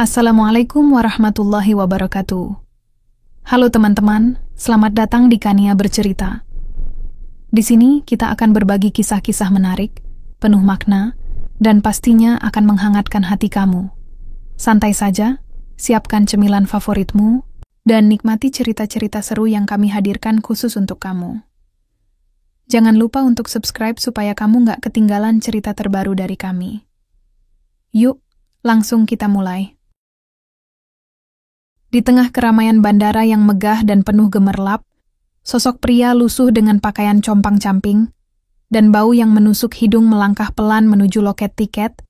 Assalamualaikum warahmatullahi wabarakatuh. Halo teman-teman, selamat datang di Kania Bercerita. Di sini kita akan berbagi kisah-kisah menarik, penuh makna, dan pastinya akan menghangatkan hati kamu. Santai saja, siapkan cemilan favoritmu, dan nikmati cerita-cerita seru yang kami hadirkan khusus untuk kamu. Jangan lupa untuk subscribe supaya kamu nggak ketinggalan cerita terbaru dari kami. Yuk, langsung kita mulai. Di tengah keramaian bandara yang megah dan penuh gemerlap, sosok pria lusuh dengan pakaian compang-camping dan bau yang menusuk hidung melangkah pelan menuju loket tiket,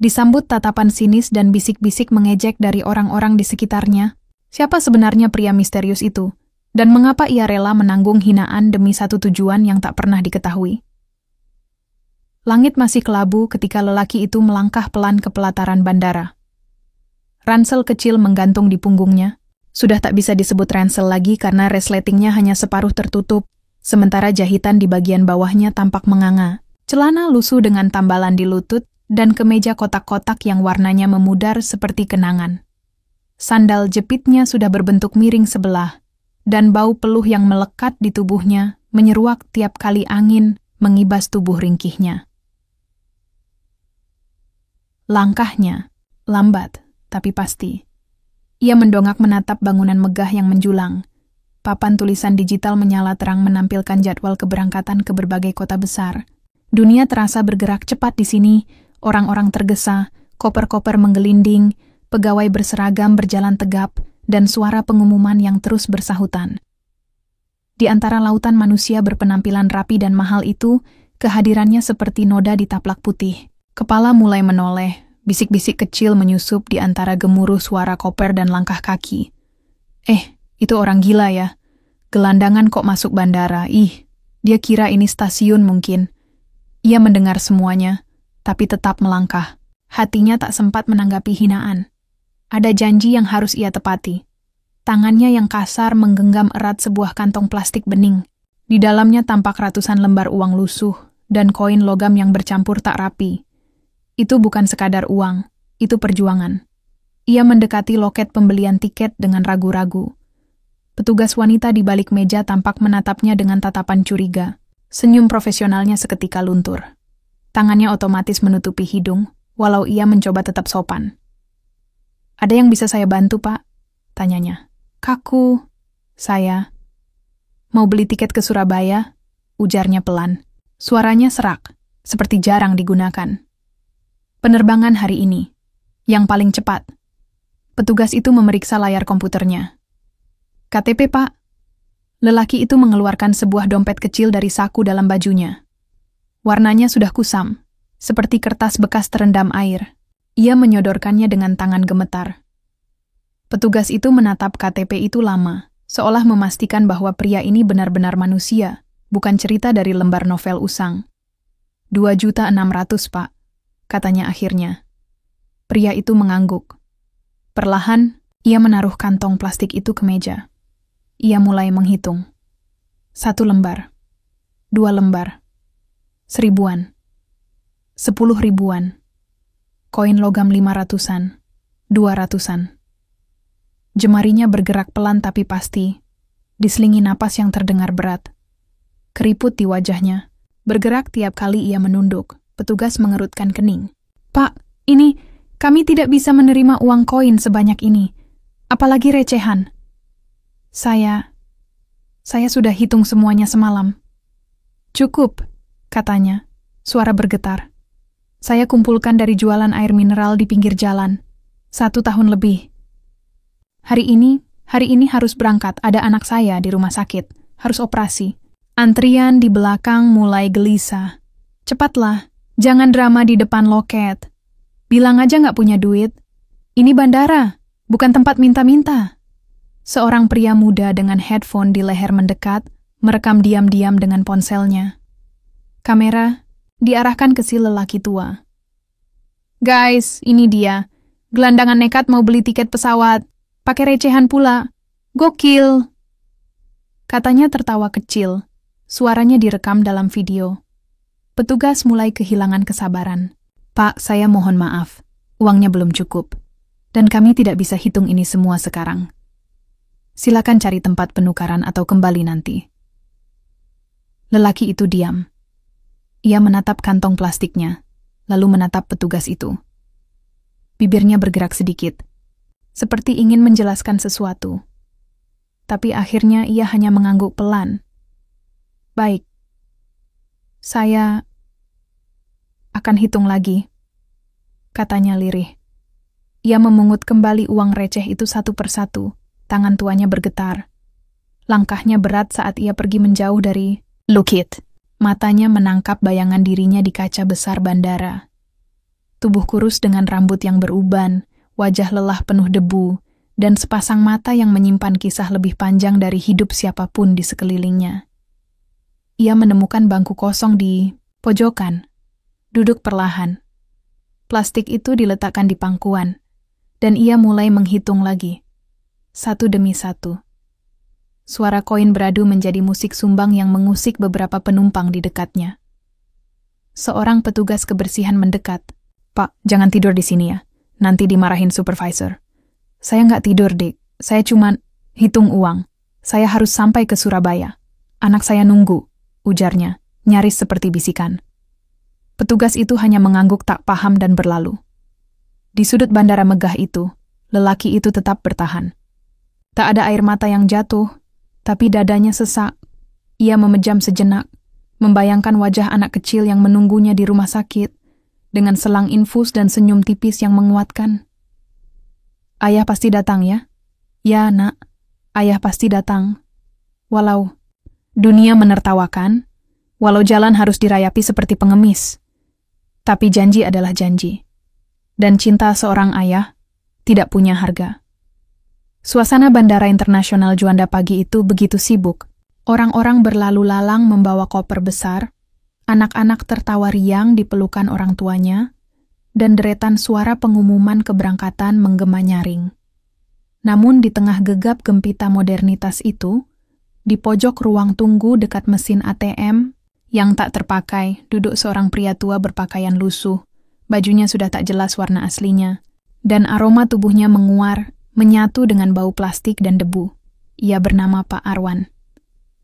disambut tatapan sinis dan bisik-bisik mengejek dari orang-orang di sekitarnya. Siapa sebenarnya pria misterius itu, dan mengapa ia rela menanggung hinaan demi satu tujuan yang tak pernah diketahui? Langit masih kelabu ketika lelaki itu melangkah pelan ke pelataran bandara. Ransel kecil menggantung di punggungnya. Sudah tak bisa disebut ransel lagi karena resletingnya hanya separuh tertutup, sementara jahitan di bagian bawahnya tampak menganga. Celana lusuh dengan tambalan di lutut dan kemeja kotak-kotak yang warnanya memudar seperti kenangan. Sandal jepitnya sudah berbentuk miring sebelah, dan bau peluh yang melekat di tubuhnya menyeruak tiap kali angin mengibas tubuh ringkihnya. Langkahnya lambat, tapi pasti. Ia mendongak menatap bangunan megah yang menjulang. Papan tulisan digital menyala terang menampilkan jadwal keberangkatan ke berbagai kota besar. Dunia terasa bergerak cepat di sini, orang-orang tergesa, koper-koper menggelinding, pegawai berseragam berjalan tegap, dan suara pengumuman yang terus bersahutan. Di antara lautan manusia berpenampilan rapi dan mahal itu, kehadirannya seperti noda di taplak putih. Kepala mulai menoleh, bisik-bisik kecil menyusup di antara gemuruh suara koper dan langkah kaki. Itu orang gila ya. Gelandangan kok masuk bandara, dia kira ini stasiun mungkin. Ia mendengar semuanya, tapi tetap melangkah. Hatinya tak sempat menanggapi hinaan. Ada janji yang harus ia tepati. Tangannya yang kasar menggenggam erat sebuah kantong plastik bening. Di dalamnya tampak ratusan lembar uang lusuh dan koin logam yang bercampur tak rapi. Itu bukan sekadar uang, itu perjuangan. Ia mendekati loket pembelian tiket dengan ragu-ragu. Petugas wanita di balik meja tampak menatapnya dengan tatapan curiga. Senyum profesionalnya seketika luntur. Tangannya otomatis menutupi hidung, walau ia mencoba tetap sopan. "Ada yang bisa saya bantu, Pak?" tanyanya. "Kaku, saya." "Mau beli tiket ke Surabaya?" ujarnya pelan. Suaranya serak, seperti jarang digunakan. "Penerbangan hari ini, yang paling cepat." Petugas itu memeriksa layar komputernya. "KTP, Pak." Lelaki itu mengeluarkan sebuah dompet kecil dari saku dalam bajunya. Warnanya sudah kusam, seperti kertas bekas terendam air. Ia menyodorkannya dengan tangan gemetar. Petugas itu menatap KTP itu lama, seolah memastikan bahwa pria ini benar-benar manusia, bukan cerita dari lembar novel usang. 2.600.000, Pak, katanya akhirnya. Pria itu mengangguk. Perlahan, ia menaruh kantong plastik itu ke meja. Ia mulai menghitung. 1 lembar, 2 lembar, 1.000-an, 10.000-an, koin logam 500-an, 200-an. Jemarinya bergerak pelan tapi pasti, diselingi napas yang terdengar berat. Keriput di wajahnya, bergerak tiap kali ia menunduk. Petugas mengerutkan kening. "Pak, kami tidak bisa menerima uang koin sebanyak ini. Apalagi recehan." Saya sudah hitung semuanya semalam." "Cukup," katanya, suara bergetar. "Saya kumpulkan dari jualan air mineral di pinggir jalan. 1 tahun lebih. Hari ini harus berangkat, ada anak saya di rumah sakit, harus operasi." Antrian di belakang mulai gelisah. "Cepatlah. Jangan drama di depan loket. Bilang aja nggak punya duit. Ini bandara, bukan tempat minta-minta." Seorang pria muda dengan headphone di leher mendekat, merekam diam-diam dengan ponselnya. Kamera diarahkan ke si lelaki tua. "Guys, ini dia. Gelandangan nekat mau beli tiket pesawat. Pakai recehan pula. Gokil." Katanya tertawa kecil. Suaranya direkam dalam video. Petugas mulai kehilangan kesabaran. "Pak, saya mohon maaf. Uangnya belum cukup." Dan kami tidak bisa hitung ini semua sekarang. Silakan cari tempat penukaran atau kembali nanti. Lelaki itu diam. Ia menatap kantong plastiknya, lalu menatap petugas itu. Bibirnya bergerak sedikit, seperti ingin menjelaskan sesuatu. Tapi akhirnya ia hanya mengangguk pelan. Baik. Saya akan hitung lagi, katanya lirih. Ia memungut kembali uang receh itu satu persatu. Tangan tuanya bergetar. Langkahnya berat saat ia pergi menjauh dari "Look it." Matanya menangkap bayangan dirinya di kaca besar bandara. Tubuh kurus dengan rambut yang beruban, wajah lelah penuh debu, dan sepasang mata yang menyimpan kisah lebih panjang dari hidup siapapun di sekelilingnya. Ia menemukan bangku kosong di pojokan. Duduk perlahan. Plastik itu diletakkan di pangkuan, dan ia mulai menghitung lagi. Satu demi satu. Suara koin beradu menjadi musik sumbang yang mengusik beberapa penumpang di dekatnya. Seorang petugas kebersihan mendekat. "Pak, jangan tidur di sini ya. Nanti dimarahin supervisor." "Saya nggak tidur, Dik. Saya cuma hitung uang. Saya harus sampai ke Surabaya. Anak saya nunggu," ujarnya, nyaris seperti bisikan. Petugas itu hanya mengangguk tak paham dan berlalu. Di sudut bandara megah itu, lelaki itu tetap bertahan. Tak ada air mata yang jatuh, tapi dadanya sesak. Ia memejam sejenak, membayangkan wajah anak kecil yang menunggunya di rumah sakit, dengan selang infus dan senyum tipis yang menguatkan. "Ayah pasti datang ya?" "Ya, Nak. Ayah pasti datang. Walau dunia menertawakan, walau jalan harus dirayapi seperti pengemis. Tapi janji adalah janji. Dan cinta seorang ayah tidak punya harga." Suasana Bandara Internasional Juanda pagi itu begitu sibuk. Orang-orang berlalu lalang membawa koper besar, anak-anak tertawa riang di pelukan orang tuanya, dan deretan suara pengumuman keberangkatan menggema nyaring. Namun di tengah gegap gempita modernitas itu, di pojok ruang tunggu dekat mesin ATM yang tak terpakai, duduk seorang pria tua berpakaian lusuh. Bajunya sudah tak jelas warna aslinya, dan aroma tubuhnya menguar, menyatu dengan bau plastik dan debu. Ia bernama Pak Arwan.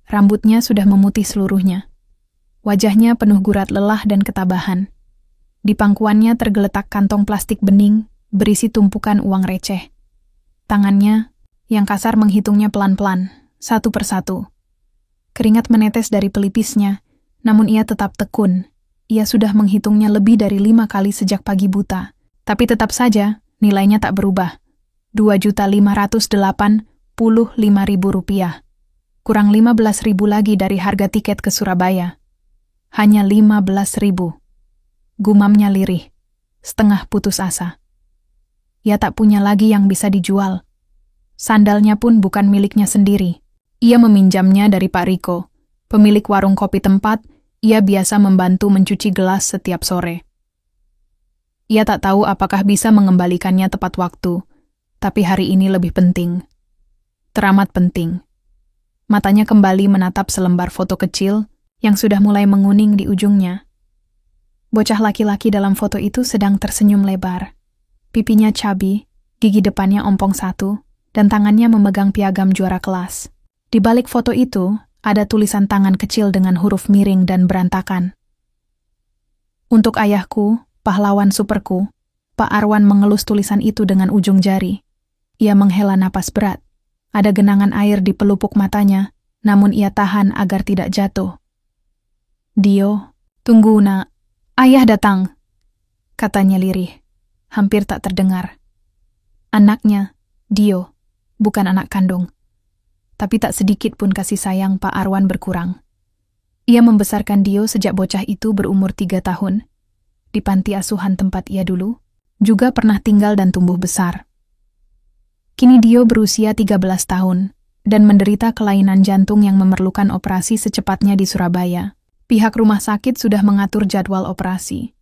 Rambutnya sudah memutih seluruhnya. Wajahnya penuh gurat lelah dan ketabahan. Di pangkuannya tergeletak kantong plastik bening, berisi tumpukan uang receh. Tangannya, yang kasar menghitungnya pelan-pelan, satu persatu. Keringat menetes dari pelipisnya, namun ia tetap tekun. Ia sudah menghitungnya lebih dari 5 kali sejak pagi buta. Tapi tetap saja, nilainya tak berubah. Rp2.585.000. Kurang 15.000 lagi dari harga tiket ke Surabaya. Hanya 15.000. Gumamnya lirih, setengah putus asa. Ia tak punya lagi yang bisa dijual. Sandalnya pun bukan miliknya sendiri. Ia meminjamnya dari Pak Riko, pemilik warung kopi tempat ia biasa membantu mencuci gelas setiap sore. Ia tak tahu apakah bisa mengembalikannya tepat waktu, tapi hari ini lebih penting. Teramat penting. Matanya kembali menatap selembar foto kecil yang sudah mulai menguning di ujungnya. Bocah laki-laki dalam foto itu sedang tersenyum lebar. Pipinya cabi, gigi depannya ompong satu, dan tangannya memegang piagam juara kelas. Di balik foto itu, ada tulisan tangan kecil dengan huruf miring dan berantakan. "Untuk ayahku, pahlawan superku." Pak Arwan mengelus tulisan itu dengan ujung jari. Ia menghela napas berat. Ada genangan air di pelupuk matanya, namun ia tahan agar tidak jatuh. "Dio, tunggu nak. Ayah datang," katanya lirih. Hampir tak terdengar. Anaknya, Dio, bukan anak kandung. Tapi tak sedikit pun kasih sayang Pak Arwan berkurang. Ia membesarkan Dio sejak bocah itu berumur 3 tahun. Di panti asuhan tempat ia dulu, juga pernah tinggal dan tumbuh besar. Kini Dio berusia 13 tahun, dan menderita kelainan jantung yang memerlukan operasi secepatnya di Surabaya. Pihak rumah sakit sudah mengatur jadwal operasi.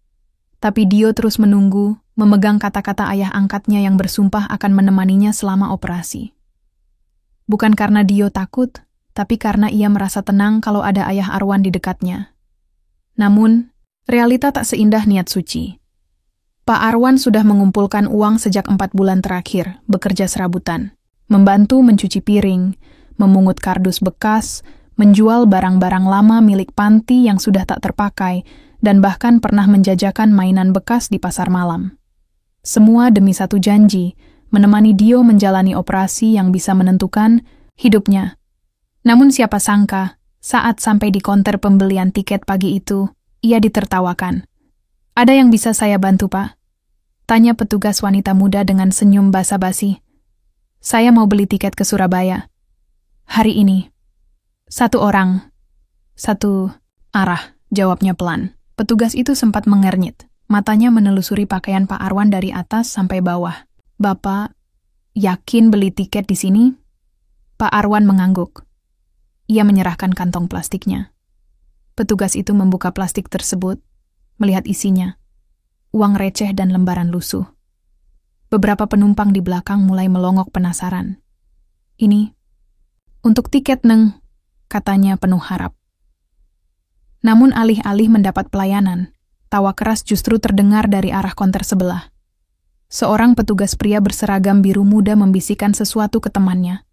Tapi Dio terus menunggu, memegang kata-kata ayah angkatnya yang bersumpah akan menemaninya selama operasi. Bukan karena Dio takut, tapi karena ia merasa tenang kalau ada ayah Arwan di dekatnya. Namun, realita tak seindah niat suci. Pak Arwan sudah mengumpulkan uang sejak 4 bulan terakhir, bekerja serabutan. Membantu mencuci piring, memungut kardus bekas, menjual barang-barang lama milik panti yang sudah tak terpakai, dan bahkan pernah menjajakan mainan bekas di pasar malam. Semua demi satu janji, menemani Dio menjalani operasi yang bisa menentukan hidupnya. Namun siapa sangka, saat sampai di konter pembelian tiket pagi itu, ia ditertawakan. "Ada yang bisa saya bantu, Pak?" tanya petugas wanita muda dengan senyum basa-basi. "Saya mau beli tiket ke Surabaya. Hari ini." "Satu orang, satu arah," jawabnya pelan. Petugas itu sempat mengernyit. Matanya menelusuri pakaian Pak Arwan dari atas sampai bawah. "Bapak, yakin beli tiket di sini?" Pak Arwan mengangguk. Ia menyerahkan kantong plastiknya. Petugas itu membuka plastik tersebut, melihat isinya. Uang receh dan lembaran lusuh. Beberapa penumpang di belakang mulai melongok penasaran. "Ini, untuk tiket, Neng," katanya penuh harap. Namun alih-alih mendapat pelayanan, tawa keras justru terdengar dari arah konter sebelah. Seorang petugas pria berseragam biru muda membisikkan sesuatu ke temannya.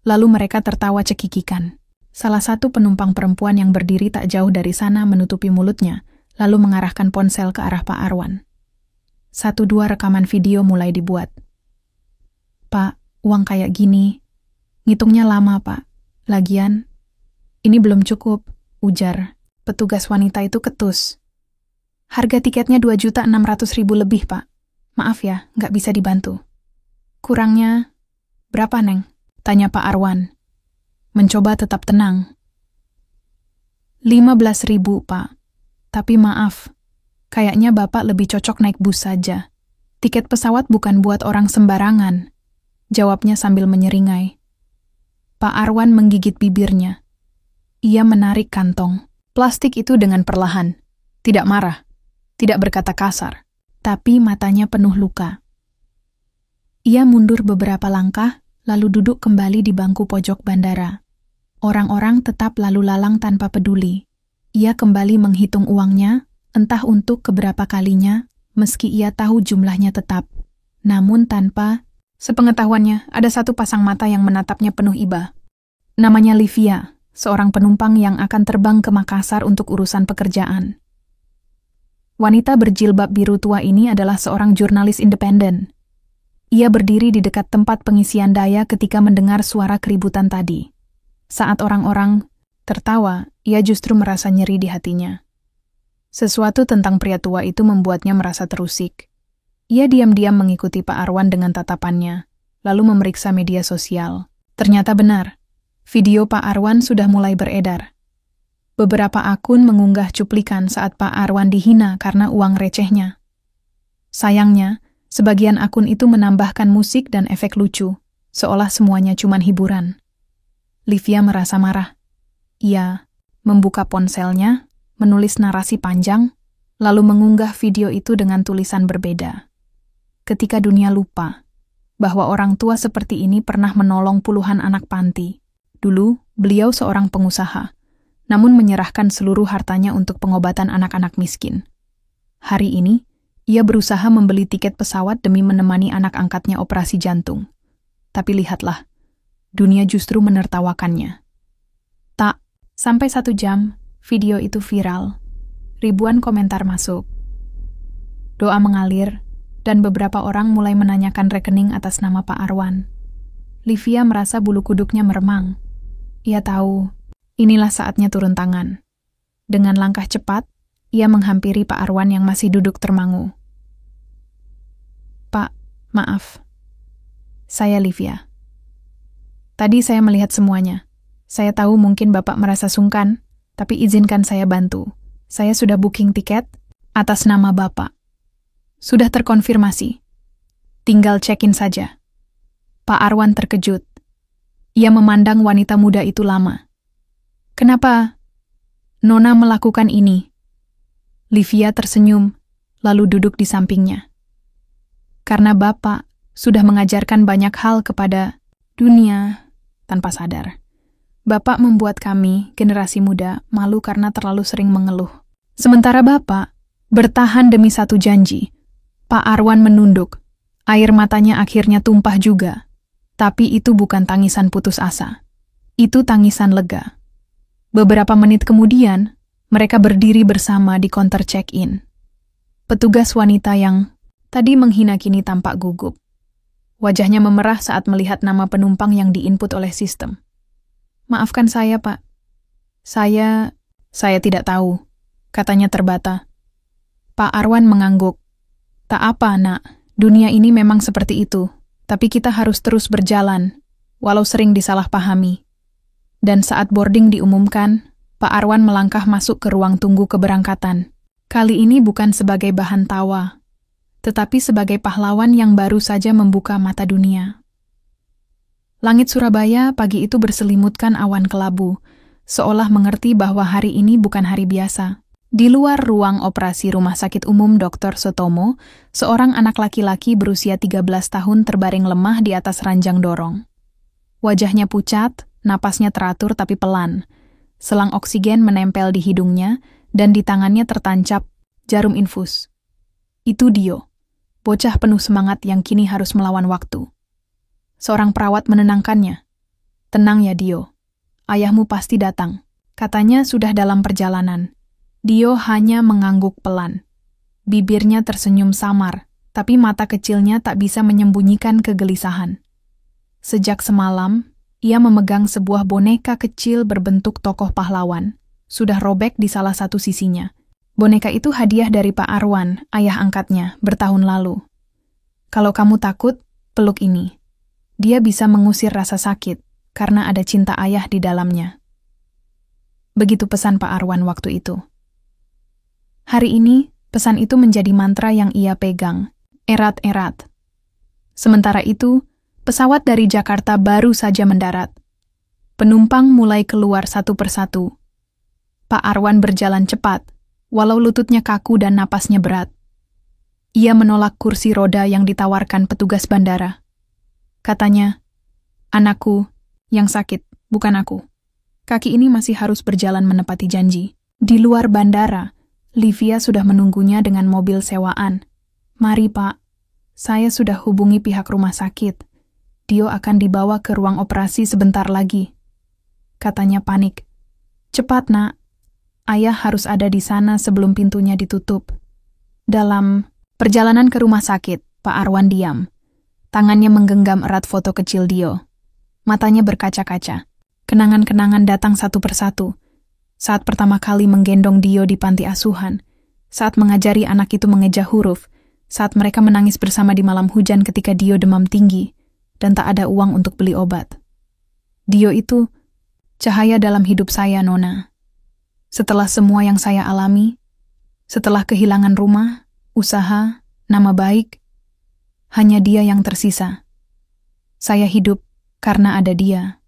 Lalu mereka tertawa cekikikan. Salah satu penumpang perempuan yang berdiri tak jauh dari sana menutupi mulutnya, lalu mengarahkan ponsel ke arah Pak Arwan. 1-2 rekaman video mulai dibuat. "Pak, uang kayak gini, ngitungnya lama, Pak. Lagian, ini belum cukup," ujar. Petugas wanita itu ketus. "Harga tiketnya 2.600.000 lebih, Pak. Maaf ya, nggak bisa dibantu." "Kurangnya berapa, Neng?" tanya Pak Arwan. Mencoba tetap tenang. 15.000, Pak. Tapi maaf, kayaknya Bapak lebih cocok naik bus saja. Tiket pesawat bukan buat orang sembarangan, jawabnya sambil menyeringai. Pak Arwan menggigit bibirnya. Ia menarik kantong plastik itu dengan perlahan. Tidak marah, tidak berkata kasar, tapi matanya penuh luka. Ia mundur beberapa langkah, lalu duduk kembali di bangku pojok bandara. Orang-orang tetap lalu lalang tanpa peduli. Ia kembali menghitung uangnya, entah untuk keberapa kalinya, meski ia tahu jumlahnya tetap. Namun tanpa, sepengetahuannya, ada satu pasang mata yang menatapnya penuh iba. Namanya Livia, seorang penumpang yang akan terbang ke Makassar untuk urusan pekerjaan. Wanita berjilbab biru tua ini adalah seorang jurnalis independen. Ia berdiri di dekat tempat pengisian daya ketika mendengar suara keributan tadi. Saat orang-orang tertawa, ia justru merasa nyeri di hatinya. Sesuatu tentang pria tua itu membuatnya merasa terusik. Ia diam-diam mengikuti Pak Arwan dengan tatapannya, lalu memeriksa media sosial. Ternyata benar, video Pak Arwan sudah mulai beredar. Beberapa akun mengunggah cuplikan saat Pak Arwan dihina karena uang recehnya. Sayangnya, sebagian akun itu menambahkan musik dan efek lucu, seolah semuanya cuma hiburan. Livia merasa marah. Ia membuka ponselnya, menulis narasi panjang, lalu mengunggah video itu dengan tulisan berbeda. Ketika dunia lupa bahwa orang tua seperti ini pernah menolong puluhan anak panti. Dulu, beliau seorang pengusaha, namun menyerahkan seluruh hartanya untuk pengobatan anak-anak miskin. Hari ini, ia berusaha membeli tiket pesawat demi menemani anak angkatnya operasi jantung. Tapi lihatlah, dunia justru menertawakannya. Tak sampai 1 jam, video itu viral. Ribuan komentar masuk. Doa mengalir, dan beberapa orang mulai menanyakan rekening atas nama Pak Arwan. Livia merasa bulu kuduknya meremang. Ia tahu, inilah saatnya turun tangan. Dengan langkah cepat, ia menghampiri Pak Arwan yang masih duduk termangu. "Pak, maaf. Saya Livia. Tadi saya melihat semuanya. Saya tahu mungkin Bapak merasa sungkan, tapi izinkan saya bantu. Saya sudah booking tiket atas nama Bapak. Sudah terkonfirmasi. Tinggal check-in saja." Pak Arwan terkejut. Ia memandang wanita muda itu lama. "Kenapa Nona melakukan ini?" Livia tersenyum, lalu duduk di sampingnya. "Karena Bapak sudah mengajarkan banyak hal kepada dunia tanpa sadar. Bapak membuat kami, generasi muda, malu karena terlalu sering mengeluh. Sementara Bapak bertahan demi satu janji, Pak Arwan menunduk. Air matanya akhirnya tumpah juga. Tapi itu bukan tangisan putus asa. Itu tangisan lega. Beberapa menit kemudian, mereka berdiri bersama di counter check-in. Petugas wanita yang tadi menghina kini tampak gugup. Wajahnya memerah saat melihat nama penumpang yang diinput oleh sistem. "Maafkan saya, Pak. Saya tidak tahu," katanya terbata. Pak Arwan mengangguk. "Tak apa, Nak. Dunia ini memang seperti itu. Tapi kita harus terus berjalan, walau sering disalahpahami." Dan saat boarding diumumkan, Pak Arwan melangkah masuk ke ruang tunggu keberangkatan. Kali ini bukan sebagai bahan tawa, tetapi sebagai pahlawan yang baru saja membuka mata dunia. Langit Surabaya pagi itu berselimutkan awan kelabu, seolah mengerti bahwa hari ini bukan hari biasa. Di luar ruang operasi Rumah Sakit Umum Dr. Sutomo, seorang anak laki-laki berusia 13 tahun terbaring lemah di atas ranjang dorong. Wajahnya pucat, napasnya teratur tapi pelan. Selang oksigen menempel di hidungnya, dan di tangannya tertancap jarum infus. Itu Dio, bocah penuh semangat yang kini harus melawan waktu. Seorang perawat menenangkannya. "Tenang ya Dio, ayahmu pasti datang," katanya sudah dalam perjalanan. Dio hanya mengangguk pelan. Bibirnya tersenyum samar, tapi mata kecilnya tak bisa menyembunyikan kegelisahan. Sejak semalam, ia memegang sebuah boneka kecil berbentuk tokoh pahlawan. Sudah robek di salah satu sisinya. Boneka itu hadiah dari Pak Arwan, ayah angkatnya, bertahun lalu. "Kalau kamu takut, peluk ini. Dia bisa mengusir rasa sakit, karena ada cinta ayah di dalamnya." Begitu pesan Pak Arwan waktu itu. Hari ini, pesan itu menjadi mantra yang ia pegang, erat-erat. Sementara itu, pesawat dari Jakarta baru saja mendarat. Penumpang mulai keluar satu persatu. Pak Arwan berjalan cepat, walau lututnya kaku dan napasnya berat. Ia menolak kursi roda yang ditawarkan petugas bandara. Katanya, "Anakku yang sakit, bukan aku. Kaki ini masih harus berjalan menepati janji." Di luar bandara, Livia sudah menunggunya dengan mobil sewaan. "Mari, Pak. Saya sudah hubungi pihak rumah sakit. Dio akan dibawa ke ruang operasi sebentar lagi," katanya panik. "Cepat, Nak. Ayah harus ada di sana sebelum pintunya ditutup." Dalam perjalanan ke rumah sakit, Pak Arwan diam. Tangannya menggenggam erat foto kecil Dio. Matanya berkaca-kaca. Kenangan-kenangan datang satu persatu. Saat pertama kali menggendong Dio di panti asuhan, saat mengajari anak itu mengeja huruf, saat mereka menangis bersama di malam hujan ketika Dio demam tinggi, dan tak ada uang untuk beli obat. Dio itu cahaya dalam hidup saya, Nona. Setelah semua yang saya alami, setelah kehilangan rumah, usaha, nama baik, hanya dia yang tersisa. Saya hidup karena ada dia.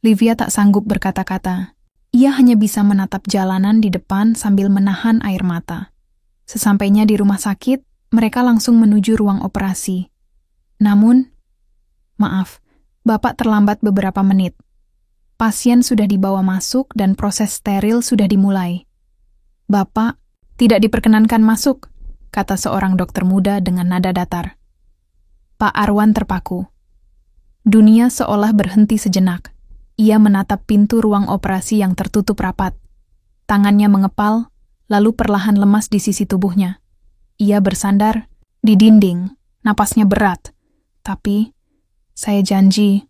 Livia tak sanggup berkata-kata. Ia hanya bisa menatap jalanan di depan sambil menahan air mata. Sesampainya di rumah sakit, mereka langsung menuju ruang operasi. Namun, maaf, Bapak terlambat beberapa menit. Pasien sudah dibawa masuk dan proses steril sudah dimulai. "Bapak tidak diperkenankan masuk," kata seorang dokter muda dengan nada datar. Pak Arwan terpaku. Dunia seolah berhenti sejenak. Ia menatap pintu ruang operasi yang tertutup rapat. Tangannya mengepal, lalu perlahan lemas di sisi tubuhnya. Ia bersandar di dinding, napasnya berat. Tapi, saya janji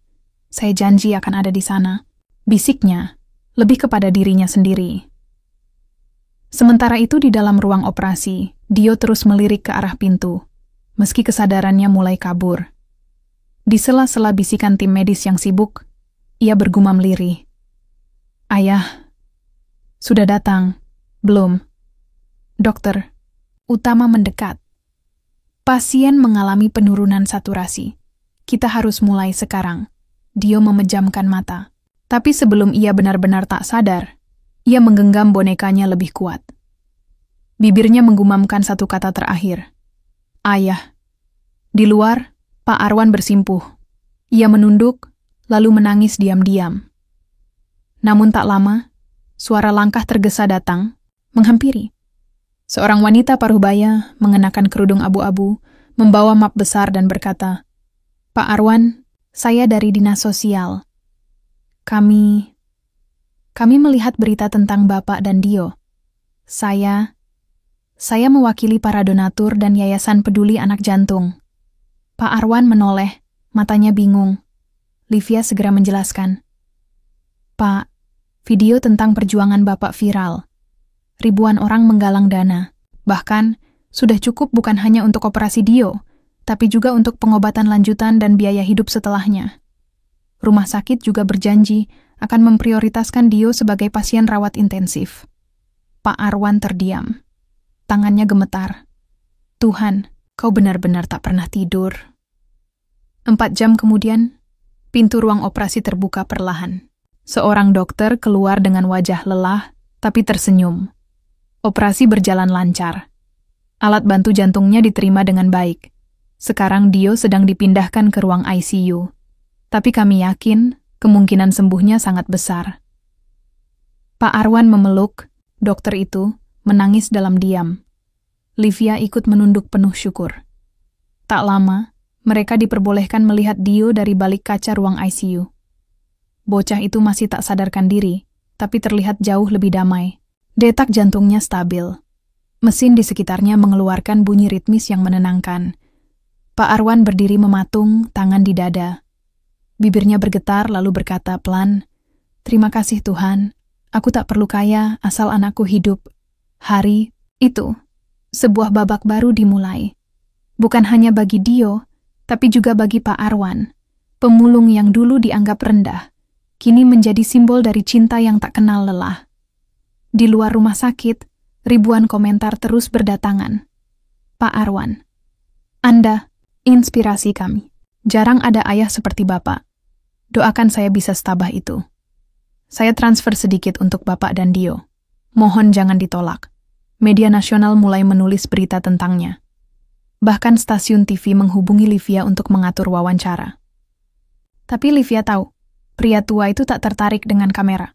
akan ada di sana. Bisiknya, lebih kepada dirinya sendiri. Sementara itu di dalam ruang operasi, Dio terus melirik ke arah pintu, meski kesadarannya mulai kabur. Di sela-sela bisikan tim medis yang sibuk, ia bergumam lirih. "Ayah, sudah datang, belum?" "Dokter, Utama mendekat. Pasien mengalami penurunan saturasi. Kita harus mulai sekarang." Dio memejamkan mata. Tapi sebelum ia benar-benar tak sadar, ia menggenggam bonekanya lebih kuat. Bibirnya menggumamkan satu kata terakhir. "Ayah." Di luar, Pak Arwan bersimpuh. Ia menunduk, lalu menangis diam-diam. Namun tak lama, suara langkah tergesa datang, menghampiri. Seorang wanita parubaya mengenakan kerudung abu-abu, membawa map besar dan berkata, "Pak Arwan, saya dari Dinas Sosial. Kami melihat berita tentang Bapak dan Dio. Saya mewakili para donatur dan Yayasan Peduli Anak Jantung." Pak Arwan menoleh, matanya bingung. Livia segera menjelaskan. "Pak, video tentang perjuangan Bapak viral. Ribuan orang menggalang dana. Bahkan, sudah cukup bukan hanya untuk operasi Dio, tapi juga untuk pengobatan lanjutan dan biaya hidup setelahnya. Rumah sakit juga berjanji akan memprioritaskan Dio sebagai pasien rawat intensif." Pak Arwan terdiam. Tangannya gemetar. "Tuhan, kau benar-benar tak pernah tidur." 4 jam kemudian, pintu ruang operasi terbuka perlahan. Seorang dokter keluar dengan wajah lelah, tapi tersenyum. Operasi berjalan lancar. Alat bantu jantungnya diterima dengan baik. Sekarang Dio sedang dipindahkan ke ruang ICU. Tapi kami yakin kemungkinan sembuhnya sangat besar. Pak Arwan memeluk dokter itu, menangis dalam diam. Livia ikut menunduk penuh syukur. Tak lama, mereka diperbolehkan melihat Dio dari balik kaca ruang ICU. Bocah itu masih tak sadarkan diri, tapi terlihat jauh lebih damai. Detak jantungnya stabil. Mesin di sekitarnya mengeluarkan bunyi ritmis yang menenangkan. Pak Arwan berdiri mematung, tangan di dada. Bibirnya bergetar lalu berkata pelan, "Terima kasih Tuhan, aku tak perlu kaya asal anakku hidup." Hari itu, sebuah babak baru dimulai. Bukan hanya bagi Dio, tapi juga bagi Pak Arwan. Pemulung yang dulu dianggap rendah, kini menjadi simbol dari cinta yang tak kenal lelah. Di luar rumah sakit, ribuan komentar terus berdatangan. "Pak Arwan, Anda inspirasi kami. Jarang ada ayah seperti Bapak. Doakan saya bisa setabah itu. Saya transfer sedikit untuk Bapak dan Dio. Mohon jangan ditolak." Media nasional mulai menulis berita tentangnya. Bahkan stasiun TV menghubungi Livia untuk mengatur wawancara. Tapi Livia tahu, pria tua itu tak tertarik dengan kamera.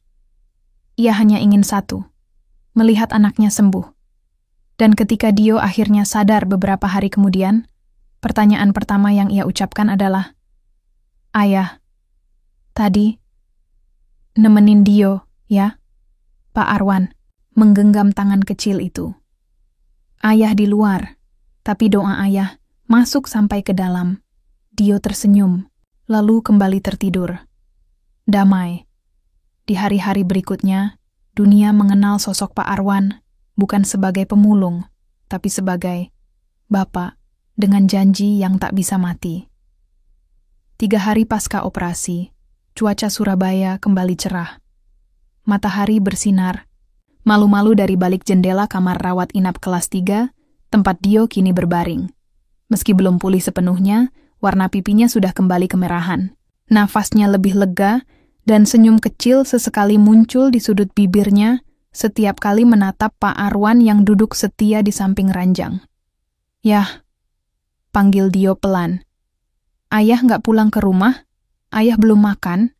Ia hanya ingin satu, melihat anaknya sembuh. Dan ketika Dio akhirnya sadar beberapa hari kemudian, pertanyaan pertama yang ia ucapkan adalah, "Ayah, tadi nemenin Dio, ya?" Pak Arwan menggenggam tangan kecil itu. Ayah di luar, tapi doa ayah masuk sampai ke dalam. Dio tersenyum, lalu kembali tertidur. Damai. Di hari-hari berikutnya, dunia mengenal sosok Pak Arwan bukan sebagai pemulung, tapi sebagai Bapak dengan janji yang tak bisa mati. 3 hari pasca operasi, cuaca Surabaya kembali cerah. Matahari bersinar. Malu-malu dari balik jendela kamar rawat inap kelas 3, tempat Dio kini berbaring. Meski belum pulih sepenuhnya, warna pipinya sudah kembali kemerahan. Nafasnya lebih lega, dan senyum kecil sesekali muncul di sudut bibirnya setiap kali menatap Pak Arwan yang duduk setia di samping ranjang. "Yah," panggil Dio pelan. "Ayah nggak pulang ke rumah? Ayah belum makan?"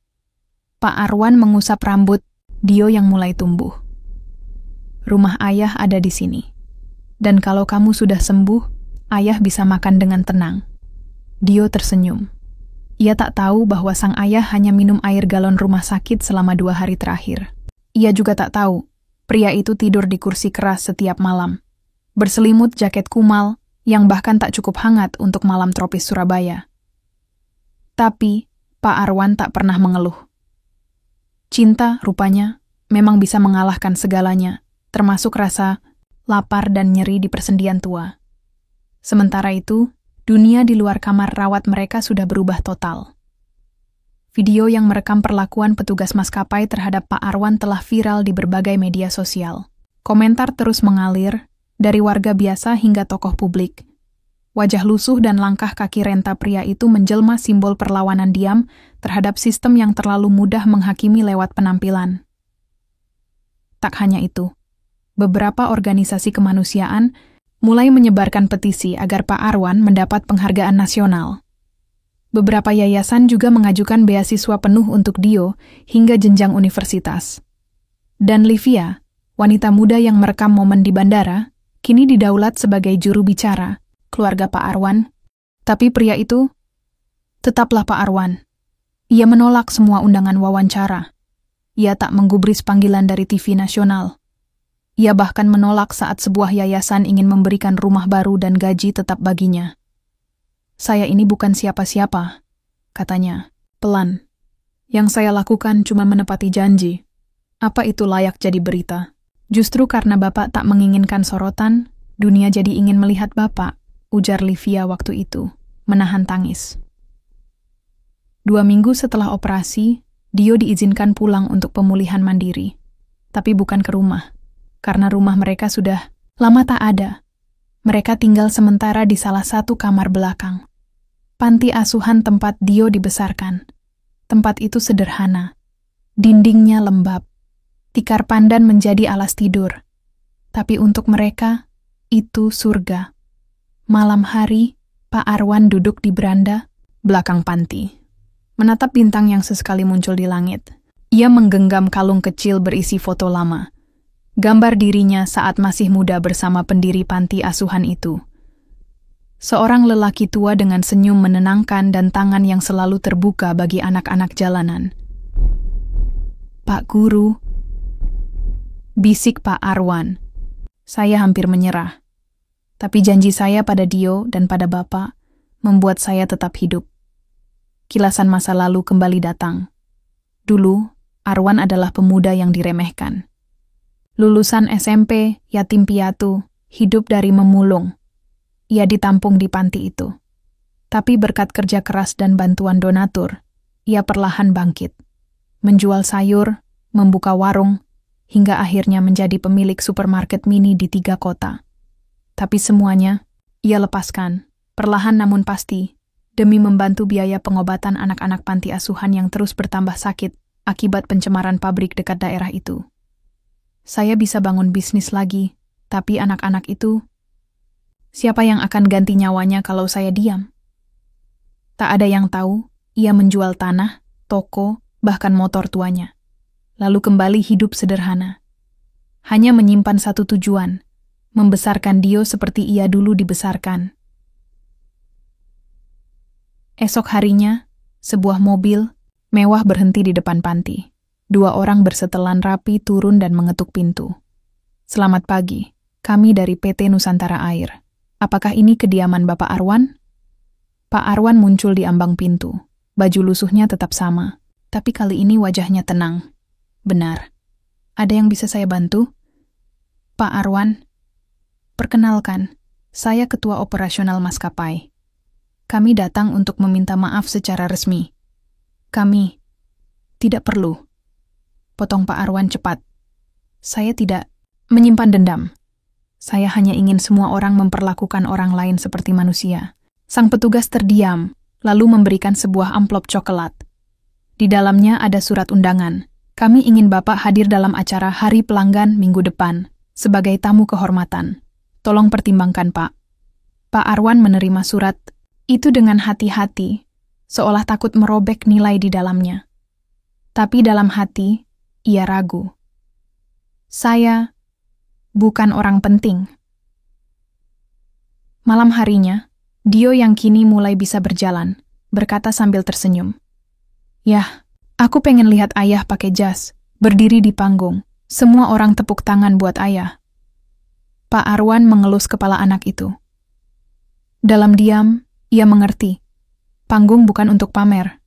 Pak Arwan mengusap rambut Dio yang mulai tumbuh. "Rumah ayah ada di sini. Dan kalau kamu sudah sembuh, ayah bisa makan dengan tenang." Dio tersenyum. Ia tak tahu bahwa sang ayah hanya minum air galon rumah sakit selama 2 hari terakhir. Ia juga tak tahu, pria itu tidur di kursi keras setiap malam, berselimut jaket kumal yang bahkan tak cukup hangat untuk malam tropis Surabaya. Tapi, Pak Arwan tak pernah mengeluh. Cinta, rupanya, memang bisa mengalahkan segalanya, termasuk rasa lapar dan nyeri di persendian tua. Sementara itu, dunia di luar kamar rawat mereka sudah berubah total. Video yang merekam perlakuan petugas maskapai terhadap Pak Arwan telah viral di berbagai media sosial. Komentar terus mengalir, dari warga biasa hingga tokoh publik. Wajah lusuh dan langkah kaki renta pria itu menjelma simbol perlawanan diam terhadap sistem yang terlalu mudah menghakimi lewat penampilan. Tak hanya itu, beberapa organisasi kemanusiaan mulai menyebarkan petisi agar Pak Arwan mendapat penghargaan nasional. Beberapa yayasan juga mengajukan beasiswa penuh untuk Dio hingga jenjang universitas. Dan Livia, wanita muda yang merekam momen di bandara, kini didaulat sebagai juru bicara keluarga Pak Arwan. Tapi pria itu tetaplah Pak Arwan. Ia menolak semua undangan wawancara. Ia tak menggubris panggilan dari TV nasional. Ia bahkan menolak saat sebuah yayasan ingin memberikan rumah baru dan gaji tetap baginya. "Saya ini bukan siapa-siapa," katanya, pelan. "Yang saya lakukan cuma menepati janji. Apa itu layak jadi berita? Justru karena Bapak tak menginginkan sorotan, dunia jadi ingin melihat Bapak," ujar Livia waktu itu, menahan tangis. 2 minggu setelah operasi, Dio diizinkan pulang untuk pemulihan mandiri. Tapi bukan ke rumah, karena rumah mereka sudah lama tak ada. Mereka tinggal sementara di salah satu kamar belakang. Panti asuhan tempat Dio dibesarkan. Tempat itu sederhana. Dindingnya lembab. Tikar pandan menjadi alas tidur. Tapi untuk mereka, itu surga. Malam hari, Pak Arwan duduk di beranda belakang panti, menatap bintang yang sesekali muncul di langit. Ia menggenggam kalung kecil berisi foto lama. Gambar dirinya saat masih muda bersama pendiri panti asuhan itu. Seorang lelaki tua dengan senyum menenangkan dan tangan yang selalu terbuka bagi anak-anak jalanan. "Pak Guru," bisik Pak Arwan. "Saya hampir menyerah. Tapi janji saya pada Dio dan pada Bapak membuat saya tetap hidup." Kilasan masa lalu kembali datang. Dulu, Arwan adalah pemuda yang diremehkan. Lulusan SMP, yatim piatu, hidup dari memulung. Ia ditampung di panti itu. Tapi berkat kerja keras dan bantuan donatur, ia perlahan bangkit. Menjual sayur, membuka warung, hingga akhirnya menjadi pemilik supermarket mini di 3 kota. Tapi semuanya, ia lepaskan, perlahan namun pasti, demi membantu biaya pengobatan anak-anak panti asuhan yang terus bertambah sakit akibat pencemaran pabrik dekat daerah itu. "Saya bisa bangun bisnis lagi, tapi anak-anak itu, siapa yang akan ganti nyawanya kalau saya diam?" Tak ada yang tahu, ia menjual tanah, toko, bahkan motor tuanya. Lalu kembali hidup sederhana. Hanya menyimpan satu tujuan, membesarkan Dio seperti ia dulu dibesarkan. Esok harinya, sebuah mobil mewah berhenti di depan panti. 2 orang bersetelan rapi turun dan mengetuk pintu. "Selamat pagi, kami dari PT Nusantara Air. Apakah ini kediaman Bapak Arwan?" Pak Arwan muncul di ambang pintu. Baju lusuhnya tetap sama, tapi kali ini wajahnya tenang. "Benar. Ada yang bisa saya bantu?" "Pak Arwan, perkenalkan, saya Ketua Operasional Maskapai. Kami datang untuk meminta maaf secara resmi." "Kami tidak perlu," potong Pak Arwan cepat. "Saya tidak menyimpan dendam. Saya hanya ingin semua orang memperlakukan orang lain seperti manusia." Sang petugas terdiam, lalu memberikan sebuah amplop coklat. Di dalamnya ada surat undangan. "Kami ingin Bapak hadir dalam acara Hari Pelanggan minggu depan sebagai tamu kehormatan. Tolong pertimbangkan, Pak." Pak Arwan menerima surat itu dengan hati-hati, seolah takut merobek nilai di dalamnya. Tapi dalam hati, ia ragu. "Saya bukan orang penting." Malam harinya, Dio yang kini mulai bisa berjalan, berkata sambil tersenyum. "Yah, aku pengen lihat ayah pakai jas, berdiri di panggung. Semua orang tepuk tangan buat ayah." Pak Arwan mengelus kepala anak itu. Dalam diam, ia mengerti. Panggung bukan untuk pamer,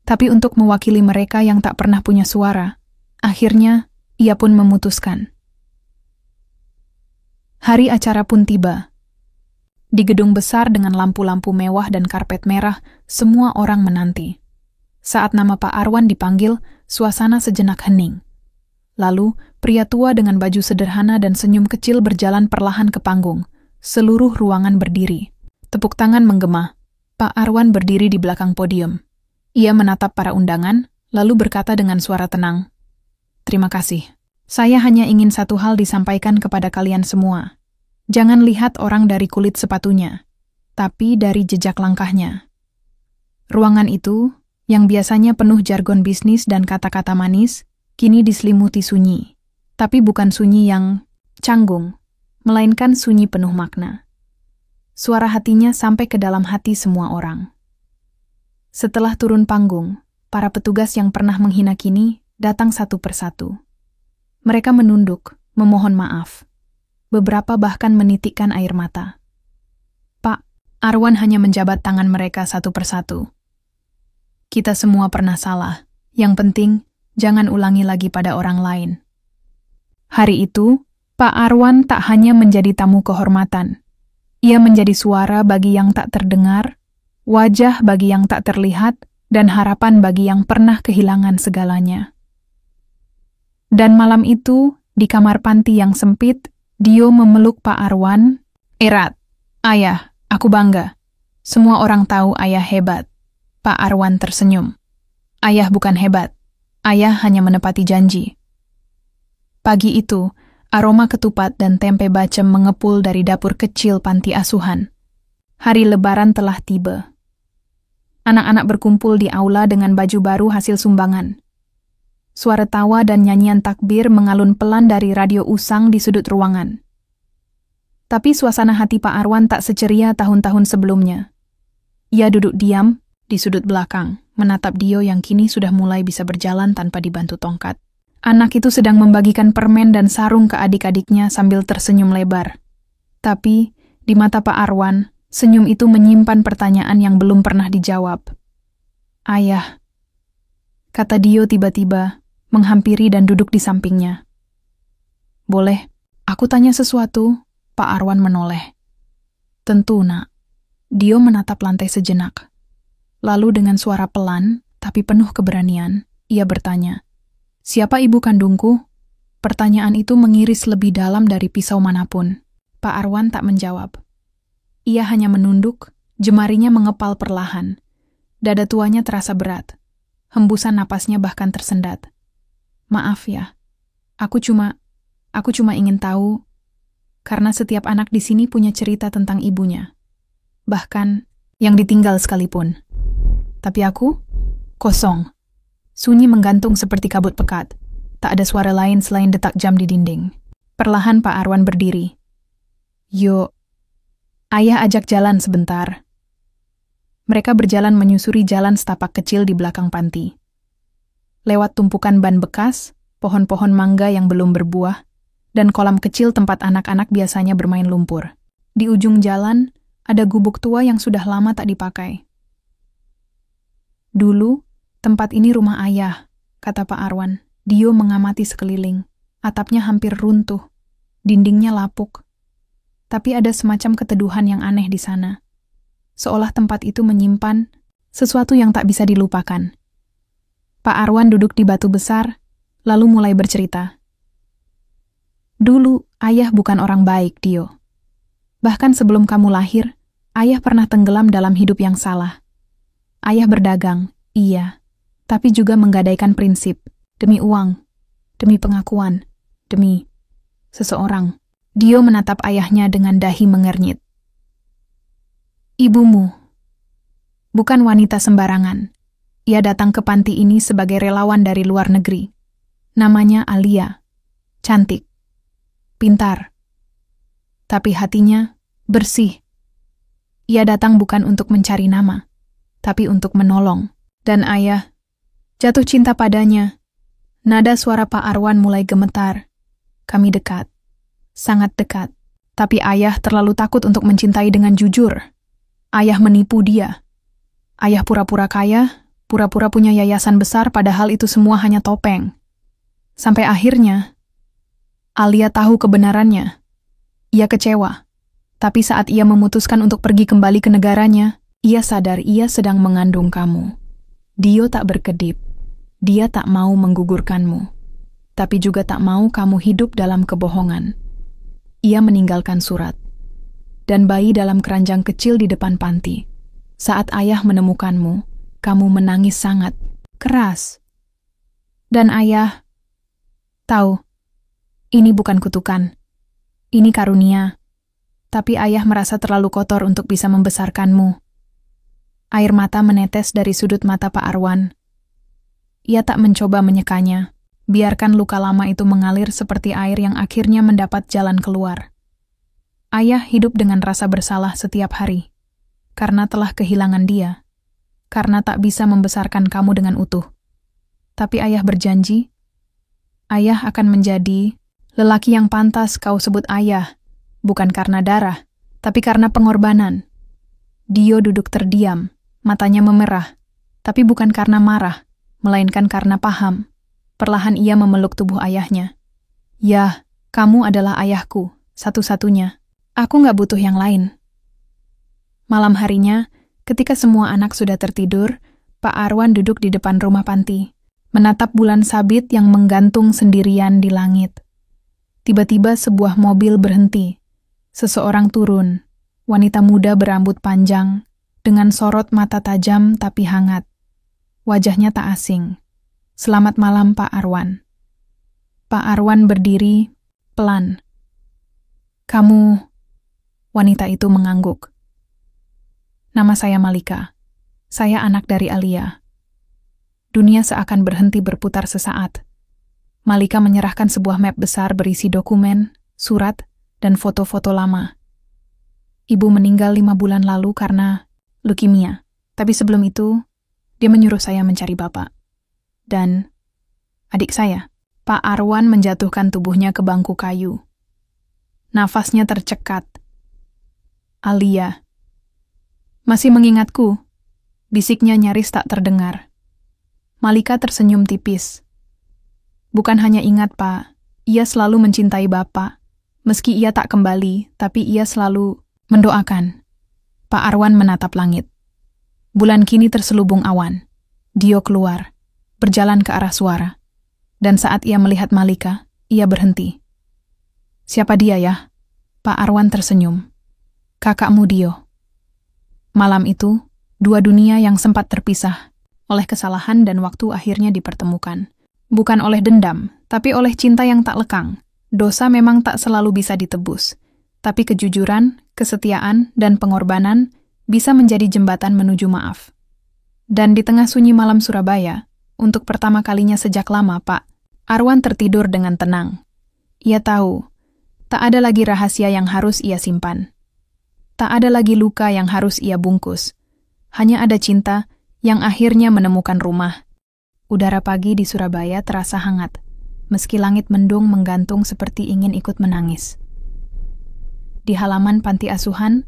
tapi untuk mewakili mereka yang tak pernah punya suara. Akhirnya, ia pun memutuskan. Hari acara pun tiba. Di gedung besar dengan lampu-lampu mewah dan karpet merah, semua orang menanti. Saat nama Pak Arwan dipanggil, suasana sejenak hening. Lalu, pria tua dengan baju sederhana dan senyum kecil berjalan perlahan ke panggung. Seluruh ruangan berdiri. Tepuk tangan menggema. Pak Arwan berdiri di belakang podium. Ia menatap para undangan, lalu berkata dengan suara tenang, "Terima kasih. Saya hanya ingin satu hal disampaikan kepada kalian semua. Jangan lihat orang dari kulit sepatunya, tapi dari jejak langkahnya." Ruangan itu, yang biasanya penuh jargon bisnis dan kata-kata manis, kini diselimuti sunyi. Tapi bukan sunyi yang canggung, melainkan sunyi penuh makna. Suara hatinya sampai ke dalam hati semua orang. Setelah turun panggung, para petugas yang pernah menghina kini datang satu persatu. Mereka menunduk, memohon maaf. Beberapa bahkan menitikkan air mata. Pak Arwan hanya menjabat tangan mereka satu persatu. Kita semua pernah salah. Yang penting, jangan ulangi lagi pada orang lain. Hari itu, Pak Arwan tak hanya menjadi tamu kehormatan. Ia menjadi suara bagi yang tak terdengar, wajah bagi yang tak terlihat, dan harapan bagi yang pernah kehilangan segalanya. Dan malam itu, di kamar panti yang sempit, Dio memeluk Pak Arwan. Erat, ayah, aku bangga. Semua orang tahu ayah hebat. Pak Arwan tersenyum. Ayah bukan hebat. Ayah hanya menepati janji. Pagi itu, aroma ketupat dan tempe bacem mengepul dari dapur kecil panti asuhan. Hari Lebaran telah tiba. Anak-anak berkumpul di aula dengan baju baru hasil sumbangan. Suara tawa dan nyanyian takbir mengalun pelan dari radio usang di sudut ruangan. Tapi suasana hati Pak Arwan tak seceria tahun-tahun sebelumnya. Ia duduk diam di sudut belakang, menatap Dio yang kini sudah mulai bisa berjalan tanpa dibantu tongkat. Anak itu sedang membagikan permen dan sarung ke adik-adiknya sambil tersenyum lebar. Tapi, di mata Pak Arwan, senyum itu menyimpan pertanyaan yang belum pernah dijawab. Ayah, kata Dio tiba-tiba, menghampiri dan duduk di sampingnya. Boleh, aku tanya sesuatu? Pak Arwan menoleh. Tentu, nak. Dio menatap lantai sejenak. Lalu dengan suara pelan, tapi penuh keberanian, ia bertanya, siapa ibu kandungku? Pertanyaan itu mengiris lebih dalam dari pisau manapun. Pak Arwan tak menjawab. Ia hanya menunduk, jemarinya mengepal perlahan. Dada tuanya terasa berat. Hembusan napasnya bahkan tersendat. Maaf ya, aku cuma ingin tahu, karena setiap anak di sini punya cerita tentang ibunya. Bahkan yang ditinggal sekalipun. Tapi aku, kosong. Sunyi menggantung seperti kabut pekat. Tak ada suara lain selain detak jam di dinding. Perlahan Pak Arwan berdiri. Yuk, ayah ajak jalan sebentar. Mereka berjalan menyusuri jalan setapak kecil di belakang panti. Lewat tumpukan ban bekas, pohon-pohon mangga yang belum berbuah, dan kolam kecil tempat anak-anak biasanya bermain lumpur. Di ujung jalan, ada gubuk tua yang sudah lama tak dipakai. Dulu, tempat ini rumah ayah, kata Pak Arwan. Dio mengamati sekeliling. Atapnya hampir runtuh. Dindingnya lapuk. Tapi ada semacam keteduhan yang aneh di sana. Seolah tempat itu menyimpan sesuatu yang tak bisa dilupakan. Pak Arwan duduk di batu besar, lalu mulai bercerita. Dulu, ayah bukan orang baik, Dio. Bahkan sebelum kamu lahir, ayah pernah tenggelam dalam hidup yang salah. Ayah berdagang, iya, tapi juga menggadaikan prinsip, demi uang, demi pengakuan, demi seseorang. Dio menatap ayahnya dengan dahi mengernyit. Ibumu, bukan wanita sembarangan. Ia datang ke panti ini sebagai relawan dari luar negeri. Namanya Alia, cantik, pintar, tapi hatinya bersih. Ia datang bukan untuk mencari nama, tapi untuk menolong. Dan ayah jatuh cinta padanya. Nada suara Pak Arwan mulai gemetar. Kami dekat, sangat dekat. Tapi ayah terlalu takut untuk mencintai dengan jujur. Ayah menipu dia. Ayah pura-pura kaya, pura-pura punya yayasan besar padahal itu semua hanya topeng. Sampai akhirnya, Alia tahu kebenarannya. Ia kecewa. Tapi saat ia memutuskan untuk pergi kembali ke negaranya, ia sadar ia sedang mengandung kamu. Dio tak berkedip. Dia tak mau menggugurkanmu. Tapi juga tak mau kamu hidup dalam kebohongan. Ia meninggalkan surat. Dan bayi dalam keranjang kecil di depan panti. Saat ayah menemukanmu, kamu menangis sangat keras. Dan ayah tahu, ini bukan kutukan. Ini karunia. Tapi ayah merasa terlalu kotor untuk bisa membesarkanmu. Air mata menetes dari sudut mata Pak Arwan. Ia tak mencoba menyekanya. Biarkan luka lama itu mengalir seperti air yang akhirnya mendapat jalan keluar. Ayah hidup dengan rasa bersalah setiap hari, karena telah kehilangan dia, karena tak bisa membesarkan kamu dengan utuh. Tapi ayah berjanji, ayah akan menjadi lelaki yang pantas kau sebut ayah, bukan karena darah, tapi karena pengorbanan. Dio duduk terdiam, matanya memerah, tapi bukan karena marah, melainkan karena paham. Perlahan ia memeluk tubuh ayahnya. Ya, kamu adalah ayahku, satu-satunya. Aku gak butuh yang lain. Malam harinya, ketika semua anak sudah tertidur, Pak Arwan duduk di depan rumah panti, menatap bulan sabit yang menggantung sendirian di langit. Tiba-tiba sebuah mobil berhenti. Seseorang turun, wanita muda berambut panjang, dengan sorot mata tajam tapi hangat. Wajahnya tak asing. Selamat malam, Pak Arwan. Pak Arwan berdiri, pelan. Kamu, wanita itu mengangguk. Nama saya Malika. Saya anak dari Alia. Dunia seakan berhenti berputar sesaat. Malika menyerahkan sebuah map besar berisi dokumen, surat, dan foto-foto lama. Ibu meninggal 5 bulan lalu karena leukemia. Tapi sebelum itu, dia menyuruh saya mencari bapak. Dan adik saya. Pak Arwan menjatuhkan tubuhnya ke bangku kayu. Nafasnya tercekat. Alia. Masih mengingatku? Bisiknya nyaris tak terdengar. Malika tersenyum tipis. Bukan hanya ingat, Pak. Ia selalu mencintai bapak. Meski ia tak kembali, tapi ia selalu mendoakan. Pak Arwan menatap langit. Bulan kini terselubung awan. Dio keluar, berjalan ke arah suara. Dan saat ia melihat Malika, ia berhenti. Siapa dia ya? Pak Arwan tersenyum. Kakakmu Dio. Malam itu, dua dunia yang sempat terpisah, oleh kesalahan dan waktu akhirnya dipertemukan. Bukan oleh dendam, tapi oleh cinta yang tak lekang. Dosa memang tak selalu bisa ditebus, tapi kejujuran, kesetiaan, dan pengorbanan bisa menjadi jembatan menuju maaf. Dan di tengah sunyi malam Surabaya, untuk pertama kalinya sejak lama, Pak Arwan tertidur dengan tenang. Ia tahu, tak ada lagi rahasia yang harus ia simpan. Tak ada lagi luka yang harus ia bungkus. Hanya ada cinta yang akhirnya menemukan rumah. Udara pagi di Surabaya terasa hangat, meski langit mendung menggantung seperti ingin ikut menangis. Di halaman panti asuhan,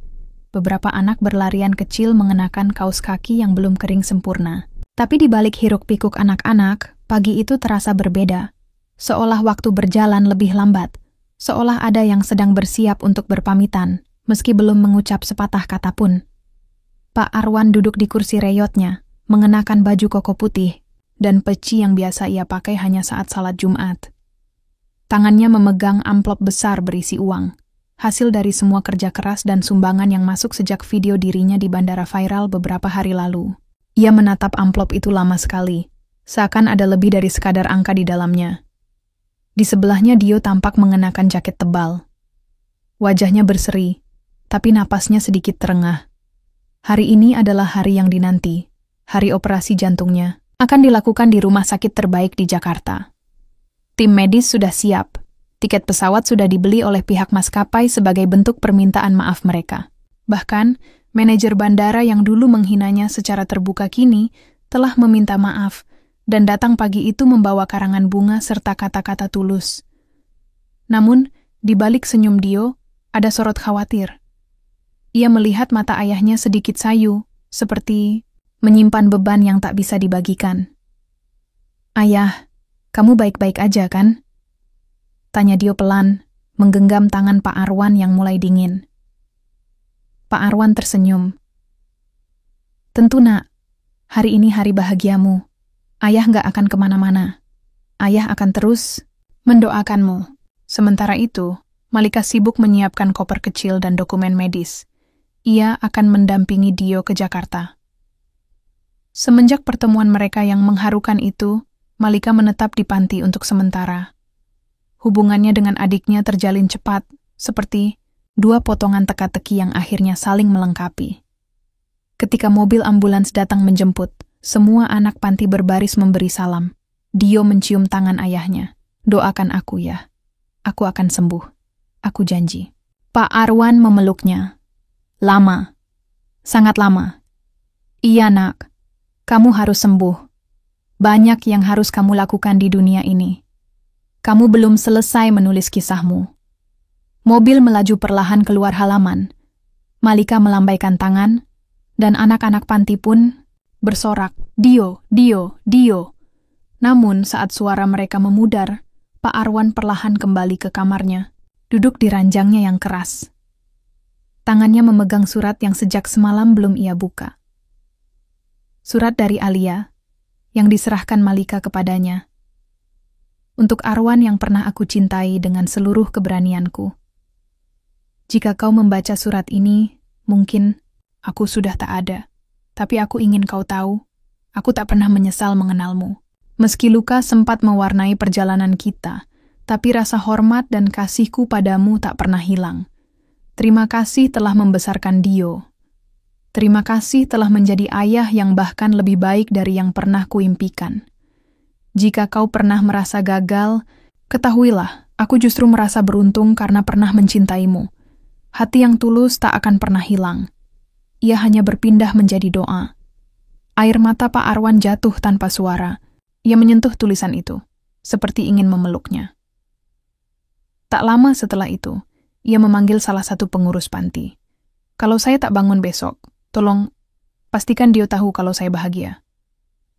beberapa anak berlarian kecil mengenakan kaos kaki yang belum kering sempurna. Tapi di balik hiruk-pikuk anak-anak, pagi itu terasa berbeda. Seolah waktu berjalan lebih lambat. Seolah ada yang sedang bersiap untuk berpamitan, meski belum mengucap sepatah kata pun. Pak Arwan duduk di kursi reyotnya, mengenakan baju koko putih, dan peci yang biasa ia pakai hanya saat salat Jumat. Tangannya memegang amplop besar berisi uang, hasil dari semua kerja keras dan sumbangan yang masuk sejak video dirinya di bandara viral beberapa hari lalu. Ia menatap amplop itu lama sekali, seakan ada lebih dari sekadar angka di dalamnya. Di sebelahnya Dio tampak mengenakan jaket tebal. Wajahnya berseri, tapi napasnya sedikit terengah. Hari ini adalah hari yang dinanti, hari operasi jantungnya. Akan dilakukan di rumah sakit terbaik di Jakarta. Tim medis sudah siap, tiket pesawat sudah dibeli oleh pihak maskapai sebagai bentuk permintaan maaf mereka. Bahkan, manajer bandara yang dulu menghinanya secara terbuka kini telah meminta maaf dan datang pagi itu membawa karangan bunga serta kata-kata tulus. Namun, di balik senyum Dio, ada sorot khawatir. Ia melihat mata ayahnya sedikit sayu, seperti menyimpan beban yang tak bisa dibagikan. Ayah, kamu baik-baik aja kan? Tanya Dio pelan, menggenggam tangan Pak Arwan yang mulai dingin. Pak Arwan tersenyum. Tentu nak, hari ini hari bahagiamu. Ayah gak akan kemana-mana. Ayah akan terus mendoakanmu. Sementara itu, Malika sibuk menyiapkan koper kecil dan dokumen medis. Ia akan mendampingi Dio ke Jakarta. Semenjak pertemuan mereka yang mengharukan itu, Malika menetap di panti untuk sementara. Hubungannya dengan adiknya terjalin cepat, seperti dua potongan teka-teki yang akhirnya saling melengkapi. Ketika mobil ambulans datang menjemput, semua anak panti berbaris memberi salam. Dio mencium tangan ayahnya. Doakan aku ya. Aku akan sembuh. Aku janji. Pak Arwan memeluknya. Lama. Sangat lama. Iya nak, kamu harus sembuh. Banyak yang harus kamu lakukan di dunia ini. Kamu belum selesai menulis kisahmu. Mobil melaju perlahan keluar halaman. Malika melambaikan tangan, dan anak-anak panti pun bersorak, "Dio, Dio, Dio." Namun saat suara mereka memudar, Pak Arwan perlahan kembali ke kamarnya, duduk di ranjangnya yang keras. Tangannya memegang surat yang sejak semalam belum ia buka. Surat dari Alia, yang diserahkan Malika kepadanya. Untuk Arwan yang pernah aku cintai dengan seluruh keberanianku. Jika kau membaca surat ini, mungkin aku sudah tak ada. Tapi aku ingin kau tahu, aku tak pernah menyesal mengenalmu. Meski luka sempat mewarnai perjalanan kita, tapi rasa hormat dan kasihku padamu tak pernah hilang. Terima kasih telah membesarkan Dio. Terima kasih telah menjadi ayah yang bahkan lebih baik dari yang pernah kuimpikan. Jika kau pernah merasa gagal, ketahuilah, aku justru merasa beruntung karena pernah mencintaimu. Hati yang tulus tak akan pernah hilang. Ia hanya berpindah menjadi doa. Air mata Pak Arwan jatuh tanpa suara. Ia menyentuh tulisan itu, seperti ingin memeluknya. Tak lama setelah itu, ia memanggil salah satu pengurus panti. Kalau saya tak bangun besok, tolong pastikan Dio tahu kalau saya bahagia.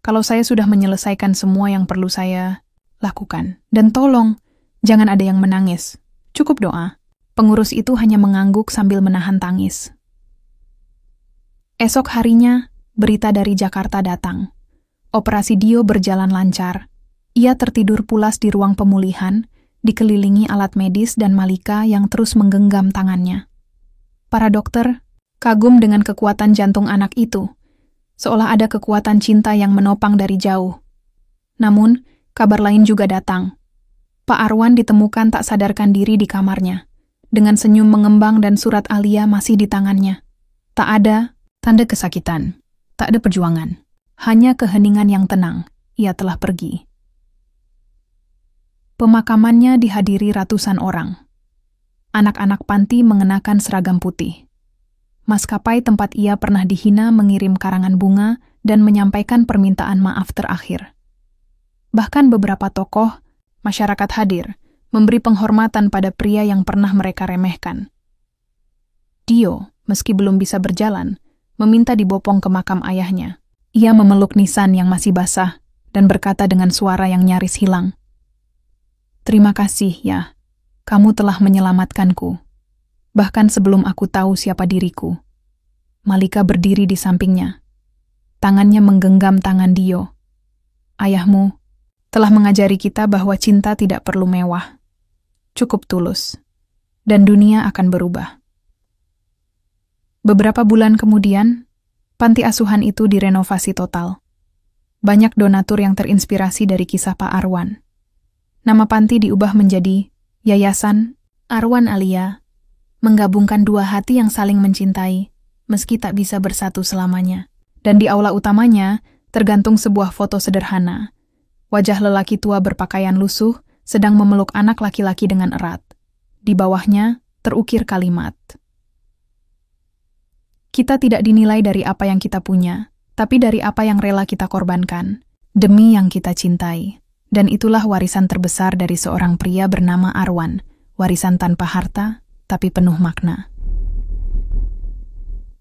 Kalau saya sudah menyelesaikan semua yang perlu saya lakukan. Dan tolong, jangan ada yang menangis. Cukup doa. Pengurus itu hanya mengangguk sambil menahan tangis. Esok harinya, berita dari Jakarta datang. Operasi Dio berjalan lancar. Ia tertidur pulas di ruang pemulihan, dikelilingi alat medis dan Malika yang terus menggenggam tangannya. Para dokter kagum dengan kekuatan jantung anak itu, seolah ada kekuatan cinta yang menopang dari jauh. Namun, kabar lain juga datang. Pak Arwan ditemukan tak sadarkan diri di kamarnya, dengan senyum mengembang dan surat Alia masih di tangannya. Tak ada tanda kesakitan, tak ada perjuangan. Hanya keheningan yang tenang, ia telah pergi. Pemakamannya dihadiri ratusan orang. Anak-anak panti mengenakan seragam putih. Maskapai tempat ia pernah dihina mengirim karangan bunga dan menyampaikan permintaan maaf terakhir. Bahkan beberapa tokoh masyarakat hadir, memberi penghormatan pada pria yang pernah mereka remehkan. Dio, meski belum bisa berjalan, meminta dibopong ke makam ayahnya. Ia memeluk nisan yang masih basah dan berkata dengan suara yang nyaris hilang. Terima kasih ya, kamu telah menyelamatkanku. Bahkan sebelum aku tahu siapa diriku. Malika berdiri di sampingnya. Tangannya menggenggam tangan Dio. Ayahmu telah mengajari kita bahwa cinta tidak perlu mewah. Cukup tulus. Dan dunia akan berubah. Beberapa bulan kemudian, panti asuhan itu direnovasi total. Banyak donatur yang terinspirasi dari kisah Pak Arwan. Nama panti diubah menjadi Yayasan Arwan Alia, menggabungkan dua hati yang saling mencintai, meski tak bisa bersatu selamanya. Dan di aula utamanya, tergantung sebuah foto sederhana. Wajah lelaki tua berpakaian lusuh, sedang memeluk anak laki-laki dengan erat. Di bawahnya, terukir kalimat. Kita tidak dinilai dari apa yang kita punya, tapi dari apa yang rela kita korbankan, demi yang kita cintai. Dan itulah warisan terbesar dari seorang pria bernama Arwan, warisan tanpa harta, tapi penuh makna.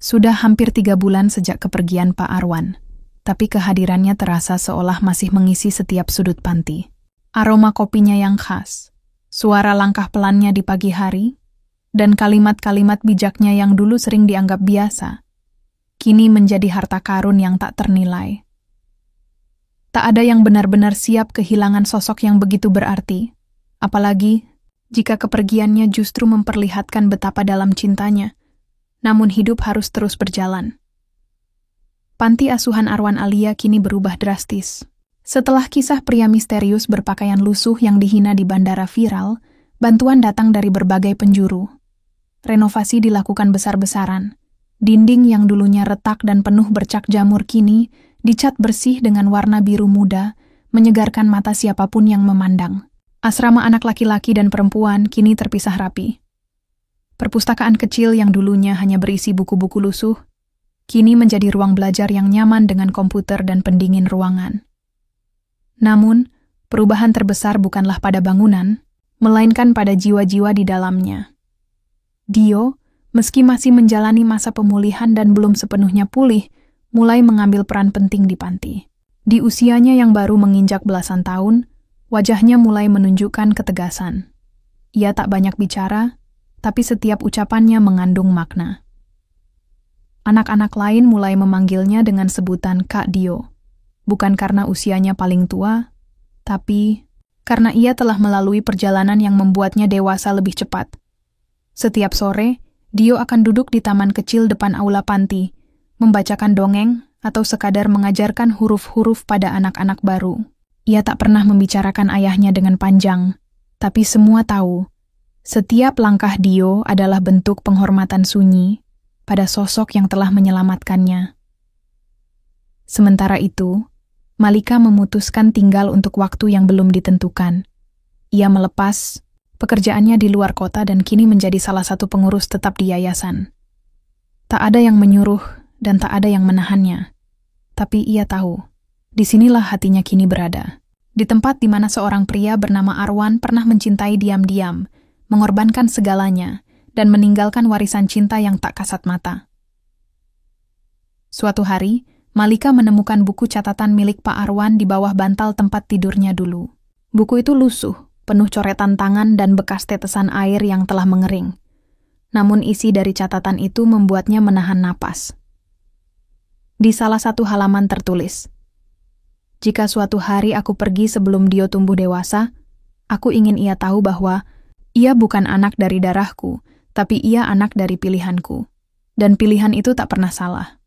Sudah hampir 3 bulan sejak kepergian Pak Arwan, tapi kehadirannya terasa seolah masih mengisi setiap sudut panti. Aroma kopinya yang khas, suara langkah pelannya di pagi hari, dan kalimat-kalimat bijaknya yang dulu sering dianggap biasa, kini menjadi harta karun yang tak ternilai. Tak ada yang benar-benar siap kehilangan sosok yang begitu berarti, apalagi jika kepergiannya justru memperlihatkan betapa dalam cintanya. Namun hidup harus terus berjalan. Panti asuhan Arwan Alia kini berubah drastis. Setelah kisah pria misterius berpakaian lusuh yang dihina di bandara viral, bantuan datang dari berbagai penjuru. Renovasi dilakukan besar-besaran. Dinding yang dulunya retak dan penuh bercak jamur kini dicat bersih dengan warna biru muda, menyegarkan mata siapapun yang memandang. Asrama anak laki-laki dan perempuan kini terpisah rapi. Perpustakaan kecil yang dulunya hanya berisi buku-buku lusuh, kini menjadi ruang belajar yang nyaman dengan komputer dan pendingin ruangan. Namun, perubahan terbesar bukanlah pada bangunan, melainkan pada jiwa-jiwa di dalamnya. Dio, meski masih menjalani masa pemulihan dan belum sepenuhnya pulih, mulai mengambil peran penting di panti. Di usianya yang baru menginjak belasan tahun, wajahnya mulai menunjukkan ketegasan. Ia tak banyak bicara, tapi setiap ucapannya mengandung makna. Anak-anak lain mulai memanggilnya dengan sebutan Kak Dio, bukan karena usianya paling tua, tapi karena ia telah melalui perjalanan yang membuatnya dewasa lebih cepat. Setiap sore, Dio akan duduk di taman kecil depan aula panti, membacakan dongeng atau sekadar mengajarkan huruf-huruf pada anak-anak baru. Ia tak pernah membicarakan ayahnya dengan panjang, tapi semua tahu, setiap langkah Dio adalah bentuk penghormatan sunyi pada sosok yang telah menyelamatkannya. Sementara itu, Malika memutuskan tinggal untuk waktu yang belum ditentukan. Ia melepas pekerjaannya di luar kota dan kini menjadi salah satu pengurus tetap di yayasan. Tak ada yang menyuruh dan tak ada yang menahannya. Tapi ia tahu, disinilah hatinya kini berada. Di tempat di mana seorang pria bernama Arwan pernah mencintai diam-diam, mengorbankan segalanya, dan meninggalkan warisan cinta yang tak kasat mata. Suatu hari, Malika menemukan buku catatan milik Pak Arwan di bawah bantal tempat tidurnya dulu. Buku itu lusuh, penuh coretan tangan dan bekas tetesan air yang telah mengering. Namun isi dari catatan itu membuatnya menahan napas. Di salah satu halaman tertulis, "Jika suatu hari aku pergi sebelum Dio tumbuh dewasa, aku ingin ia tahu bahwa ia bukan anak dari darahku, tapi ia anak dari pilihanku. Dan pilihan itu tak pernah salah.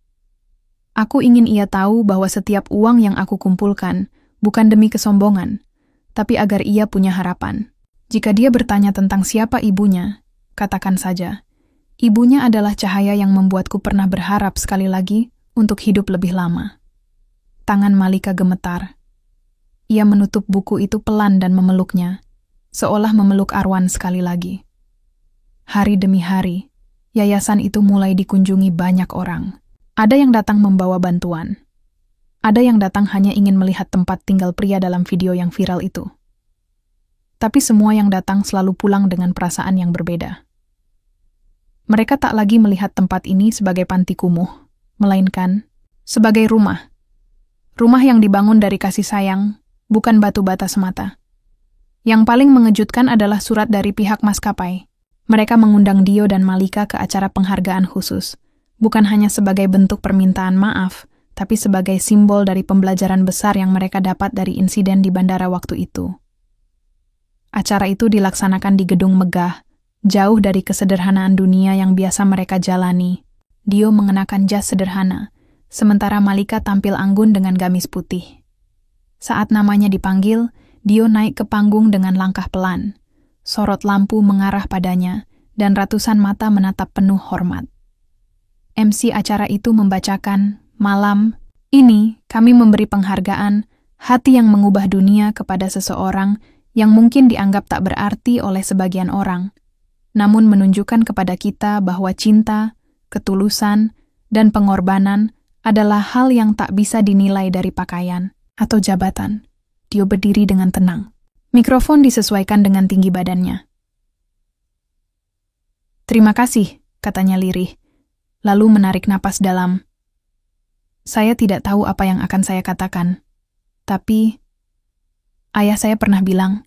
Aku ingin ia tahu bahwa setiap uang yang aku kumpulkan bukan demi kesombongan, tapi agar ia punya harapan. Jika dia bertanya tentang siapa ibunya, katakan saja, ibunya adalah cahaya yang membuatku pernah berharap sekali lagi untuk hidup lebih lama." Tangan Malika gemetar. Ia menutup buku itu pelan dan memeluknya, seolah memeluk Arwan sekali lagi. Hari demi hari, yayasan itu mulai dikunjungi banyak orang. Ada yang datang membawa bantuan. Ada yang datang hanya ingin melihat tempat tinggal pria dalam video yang viral itu. Tapi semua yang datang selalu pulang dengan perasaan yang berbeda. Mereka tak lagi melihat tempat ini sebagai panti kumuh, melainkan sebagai rumah. Rumah yang dibangun dari kasih sayang, bukan batu bata semata. Yang paling mengejutkan adalah surat dari pihak maskapai. Mereka mengundang Dio dan Malika ke acara penghargaan khusus, bukan hanya sebagai bentuk permintaan maaf, tapi sebagai simbol dari pembelajaran besar yang mereka dapat dari insiden di bandara waktu itu. Acara itu dilaksanakan di gedung megah, jauh dari kesederhanaan dunia yang biasa mereka jalani. Dio mengenakan jas sederhana, sementara Malika tampil anggun dengan gamis putih. Saat namanya dipanggil, Dio naik ke panggung dengan langkah pelan. Sorot lampu mengarah padanya, dan ratusan mata menatap penuh hormat. MC acara itu membacakan, "Malam ini kami memberi penghargaan hati yang mengubah dunia kepada seseorang yang mungkin dianggap tak berarti oleh sebagian orang, namun menunjukkan kepada kita bahwa cinta, ketulusan, dan pengorbanan adalah hal yang tak bisa dinilai dari pakaian atau jabatan." Dio berdiri dengan tenang. Mikrofon disesuaikan dengan tinggi badannya. "Terima kasih," katanya lirih, lalu menarik napas dalam. "Saya tidak tahu apa yang akan saya katakan, tapi ayah saya pernah bilang,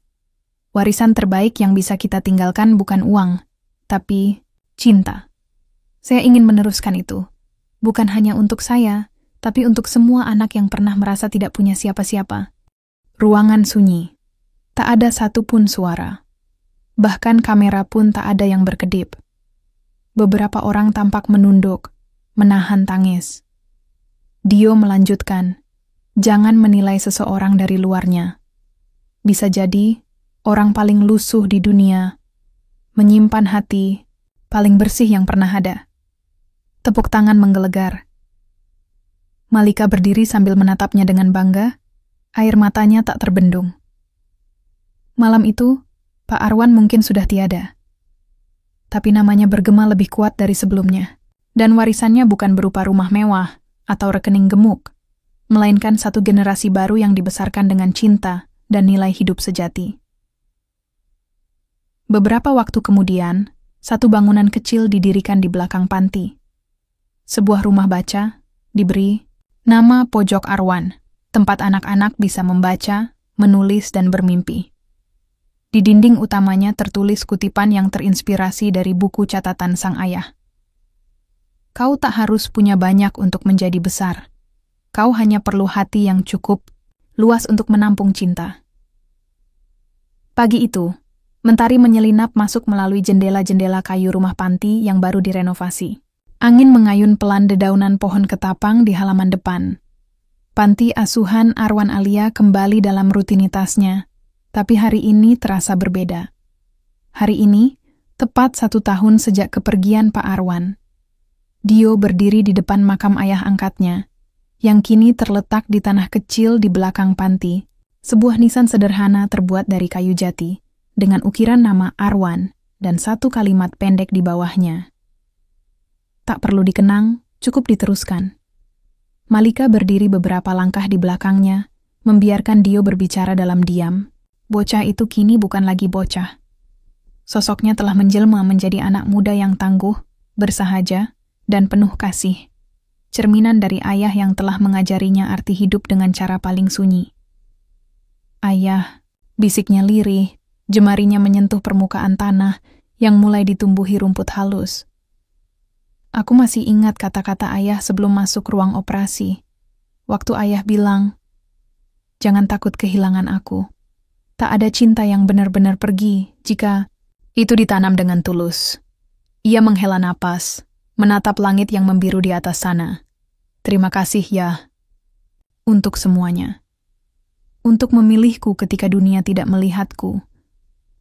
warisan terbaik yang bisa kita tinggalkan bukan uang, tapi cinta. Saya ingin meneruskan itu, bukan hanya untuk saya, tapi untuk semua anak yang pernah merasa tidak punya siapa-siapa." Ruangan sunyi. Tak ada satupun suara. Bahkan kamera pun tak ada yang berkedip. Beberapa orang tampak menunduk, menahan tangis. Dio melanjutkan, "Jangan menilai seseorang dari luarnya. Bisa jadi, orang paling lusuh di dunia, menyimpan hati, paling bersih yang pernah ada." Tepuk tangan menggelegar. Malika berdiri sambil menatapnya dengan bangga, air matanya tak terbendung. Malam itu, Pak Arwan mungkin sudah tiada. tapi namanya bergema lebih kuat dari sebelumnya. Dan warisannya bukan berupa rumah mewah atau rekening gemuk, melainkan satu generasi baru yang dibesarkan dengan cinta dan nilai hidup sejati. Beberapa waktu kemudian, satu bangunan kecil didirikan di belakang panti. Sebuah rumah baca diberi nama Pojok Arwan, tempat anak-anak bisa membaca, menulis, dan bermimpi. Di dinding utamanya tertulis kutipan yang terinspirasi dari buku catatan sang ayah. Kau tak harus punya banyak untuk menjadi besar. Kau hanya perlu hati yang cukup, luas untuk menampung cinta. Pagi itu, mentari menyelinap masuk melalui jendela-jendela kayu rumah panti yang baru direnovasi. Angin mengayun pelan dedaunan pohon ketapang di halaman depan. Panti asuhan Arwan Alia kembali dalam rutinitasnya, tapi hari ini terasa berbeda. Hari ini, tepat 1 tahun sejak kepergian Pak Arwan. Dio berdiri di depan makam ayah angkatnya, yang kini terletak di tanah kecil di belakang panti, sebuah nisan sederhana terbuat dari kayu jati, dengan ukiran nama Arwan dan satu kalimat pendek di bawahnya. Tak perlu dikenang, cukup diteruskan. Malika berdiri beberapa langkah di belakangnya, membiarkan Dio berbicara dalam diam. Bocah itu kini bukan lagi bocah. Sosoknya telah menjelma menjadi anak muda yang tangguh, bersahaja, dan penuh kasih. Cerminan dari ayah yang telah mengajarinya arti hidup dengan cara paling sunyi. Ayah, bisiknya lirih, jemarinya menyentuh permukaan tanah yang mulai ditumbuhi rumput halus. Aku masih ingat kata-kata ayah sebelum masuk ruang operasi. Waktu ayah bilang, "Jangan takut kehilangan aku. Tak ada cinta yang benar-benar pergi jika..." Itu ditanam dengan tulus. Ia menghela napas, menatap langit yang membiru di atas sana. Terima kasih ya, untuk semuanya. Untuk memilihku ketika dunia tidak melihatku.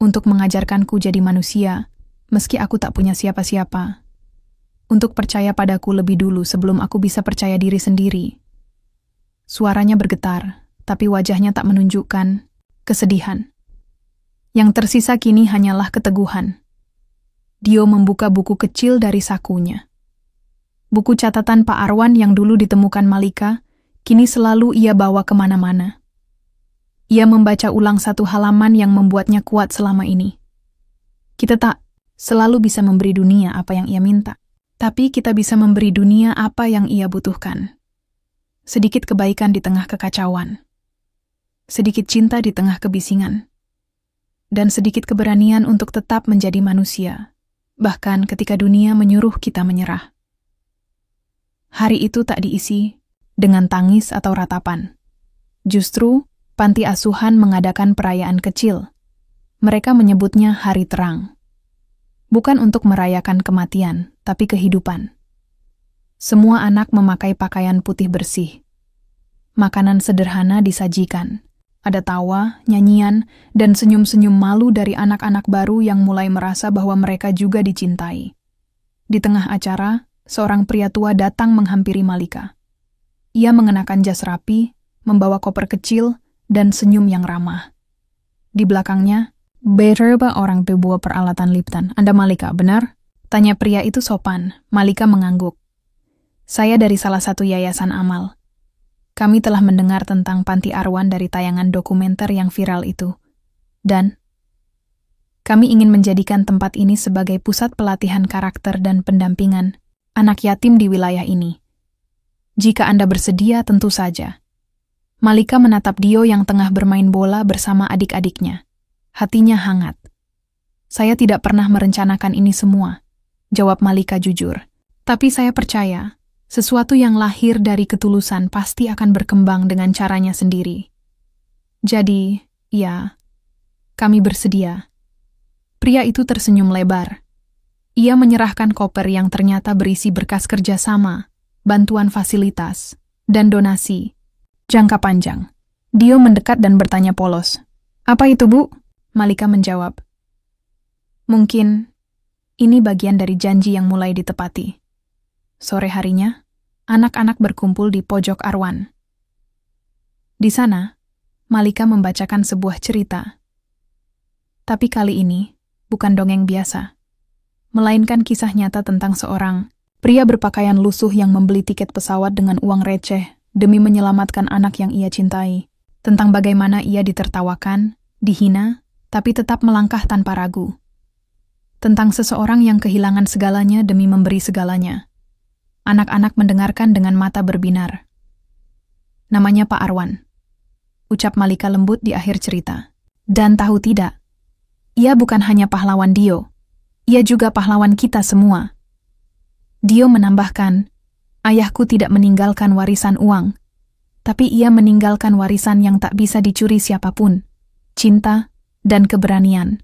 Untuk mengajarkanku jadi manusia, meski aku tak punya siapa-siapa. Untuk percaya padaku lebih dulu sebelum aku bisa percaya diri sendiri. Suaranya bergetar, tapi wajahnya tak menunjukkan kesedihan. Yang tersisa kini hanyalah keteguhan. Dio membuka buku kecil dari sakunya. Buku catatan Pak Arwan yang dulu ditemukan Malika, kini selalu ia bawa kemana-mana. Ia membaca ulang satu halaman yang membuatnya kuat selama ini. Kita tak selalu bisa memberi dunia apa yang ia minta. Tapi kita bisa memberi dunia apa yang ia butuhkan. Sedikit kebaikan di tengah kekacauan. Sedikit cinta di tengah kebisingan. Dan sedikit keberanian untuk tetap menjadi manusia, bahkan ketika dunia menyuruh kita menyerah. Hari itu tak diisi dengan tangis atau ratapan. Justru, panti asuhan mengadakan perayaan kecil. Mereka menyebutnya Hari Terang. Bukan untuk merayakan kematian, tapi kehidupan. Semua anak memakai pakaian putih bersih. Makanan sederhana disajikan. Ada tawa, nyanyian, dan senyum-senyum malu dari anak-anak baru yang mulai merasa bahwa mereka juga dicintai. Di tengah acara, seorang pria tua datang menghampiri Malika. Ia mengenakan jas rapi, membawa koper kecil, dan senyum yang ramah. Di belakangnya, beberapa orang pembawa peralatan liftan. "Anda Malika, benar?" Tanya pria itu sopan. Malika mengangguk. "Saya dari salah satu yayasan amal. Kami telah mendengar tentang Panti Arwan dari tayangan dokumenter yang viral itu. Dan kami ingin menjadikan tempat ini sebagai pusat pelatihan karakter dan pendampingan anak yatim di wilayah ini. Jika Anda bersedia, tentu saja." Malika menatap Dio yang tengah bermain bola bersama adik-adiknya. Hatinya hangat. "Saya tidak pernah merencanakan ini semua," jawab Malika jujur. "Tapi saya percaya, sesuatu yang lahir dari ketulusan pasti akan berkembang dengan caranya sendiri. Jadi, ya, kami bersedia." Pria itu tersenyum lebar. Ia menyerahkan koper yang ternyata berisi berkas kerjasama, bantuan fasilitas, dan donasi jangka panjang. Dio mendekat dan bertanya polos, "Apa itu, Bu?" Malika menjawab, "Mungkin ini bagian dari janji yang mulai ditepati." Sore harinya, anak-anak berkumpul di pojok Arwan. Di sana, Malika membacakan sebuah cerita. Tapi kali ini, bukan dongeng biasa. melainkan kisah nyata tentang seorang pria berpakaian lusuh yang membeli tiket pesawat dengan uang receh demi menyelamatkan anak yang ia cintai, tentang bagaimana ia ditertawakan, dihina, tapi tetap melangkah tanpa ragu. Tentang seseorang yang kehilangan segalanya demi memberi segalanya. Anak-anak mendengarkan dengan mata berbinar. Namanya Pak Arwan, ucap Malika lembut di akhir cerita. Dan tahu tidak, ia bukan hanya pahlawan Dio, ia juga pahlawan kita semua. Dio menambahkan, ayahku tidak meninggalkan warisan uang, tapi ia meninggalkan warisan yang tak bisa dicuri siapapun, cinta dan keberanian.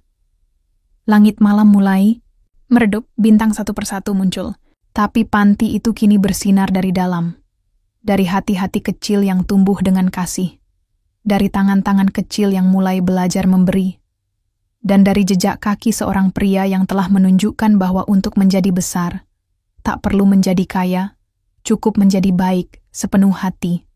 Langit malam mulai meredup, bintang satu persatu muncul, tapi panti itu kini bersinar dari dalam, dari hati-hati kecil yang tumbuh dengan kasih, dari tangan-tangan kecil yang mulai belajar memberi, dan dari jejak kaki seorang pria yang telah menunjukkan bahwa untuk menjadi besar, tak perlu menjadi kaya, cukup menjadi baik sepenuh hati.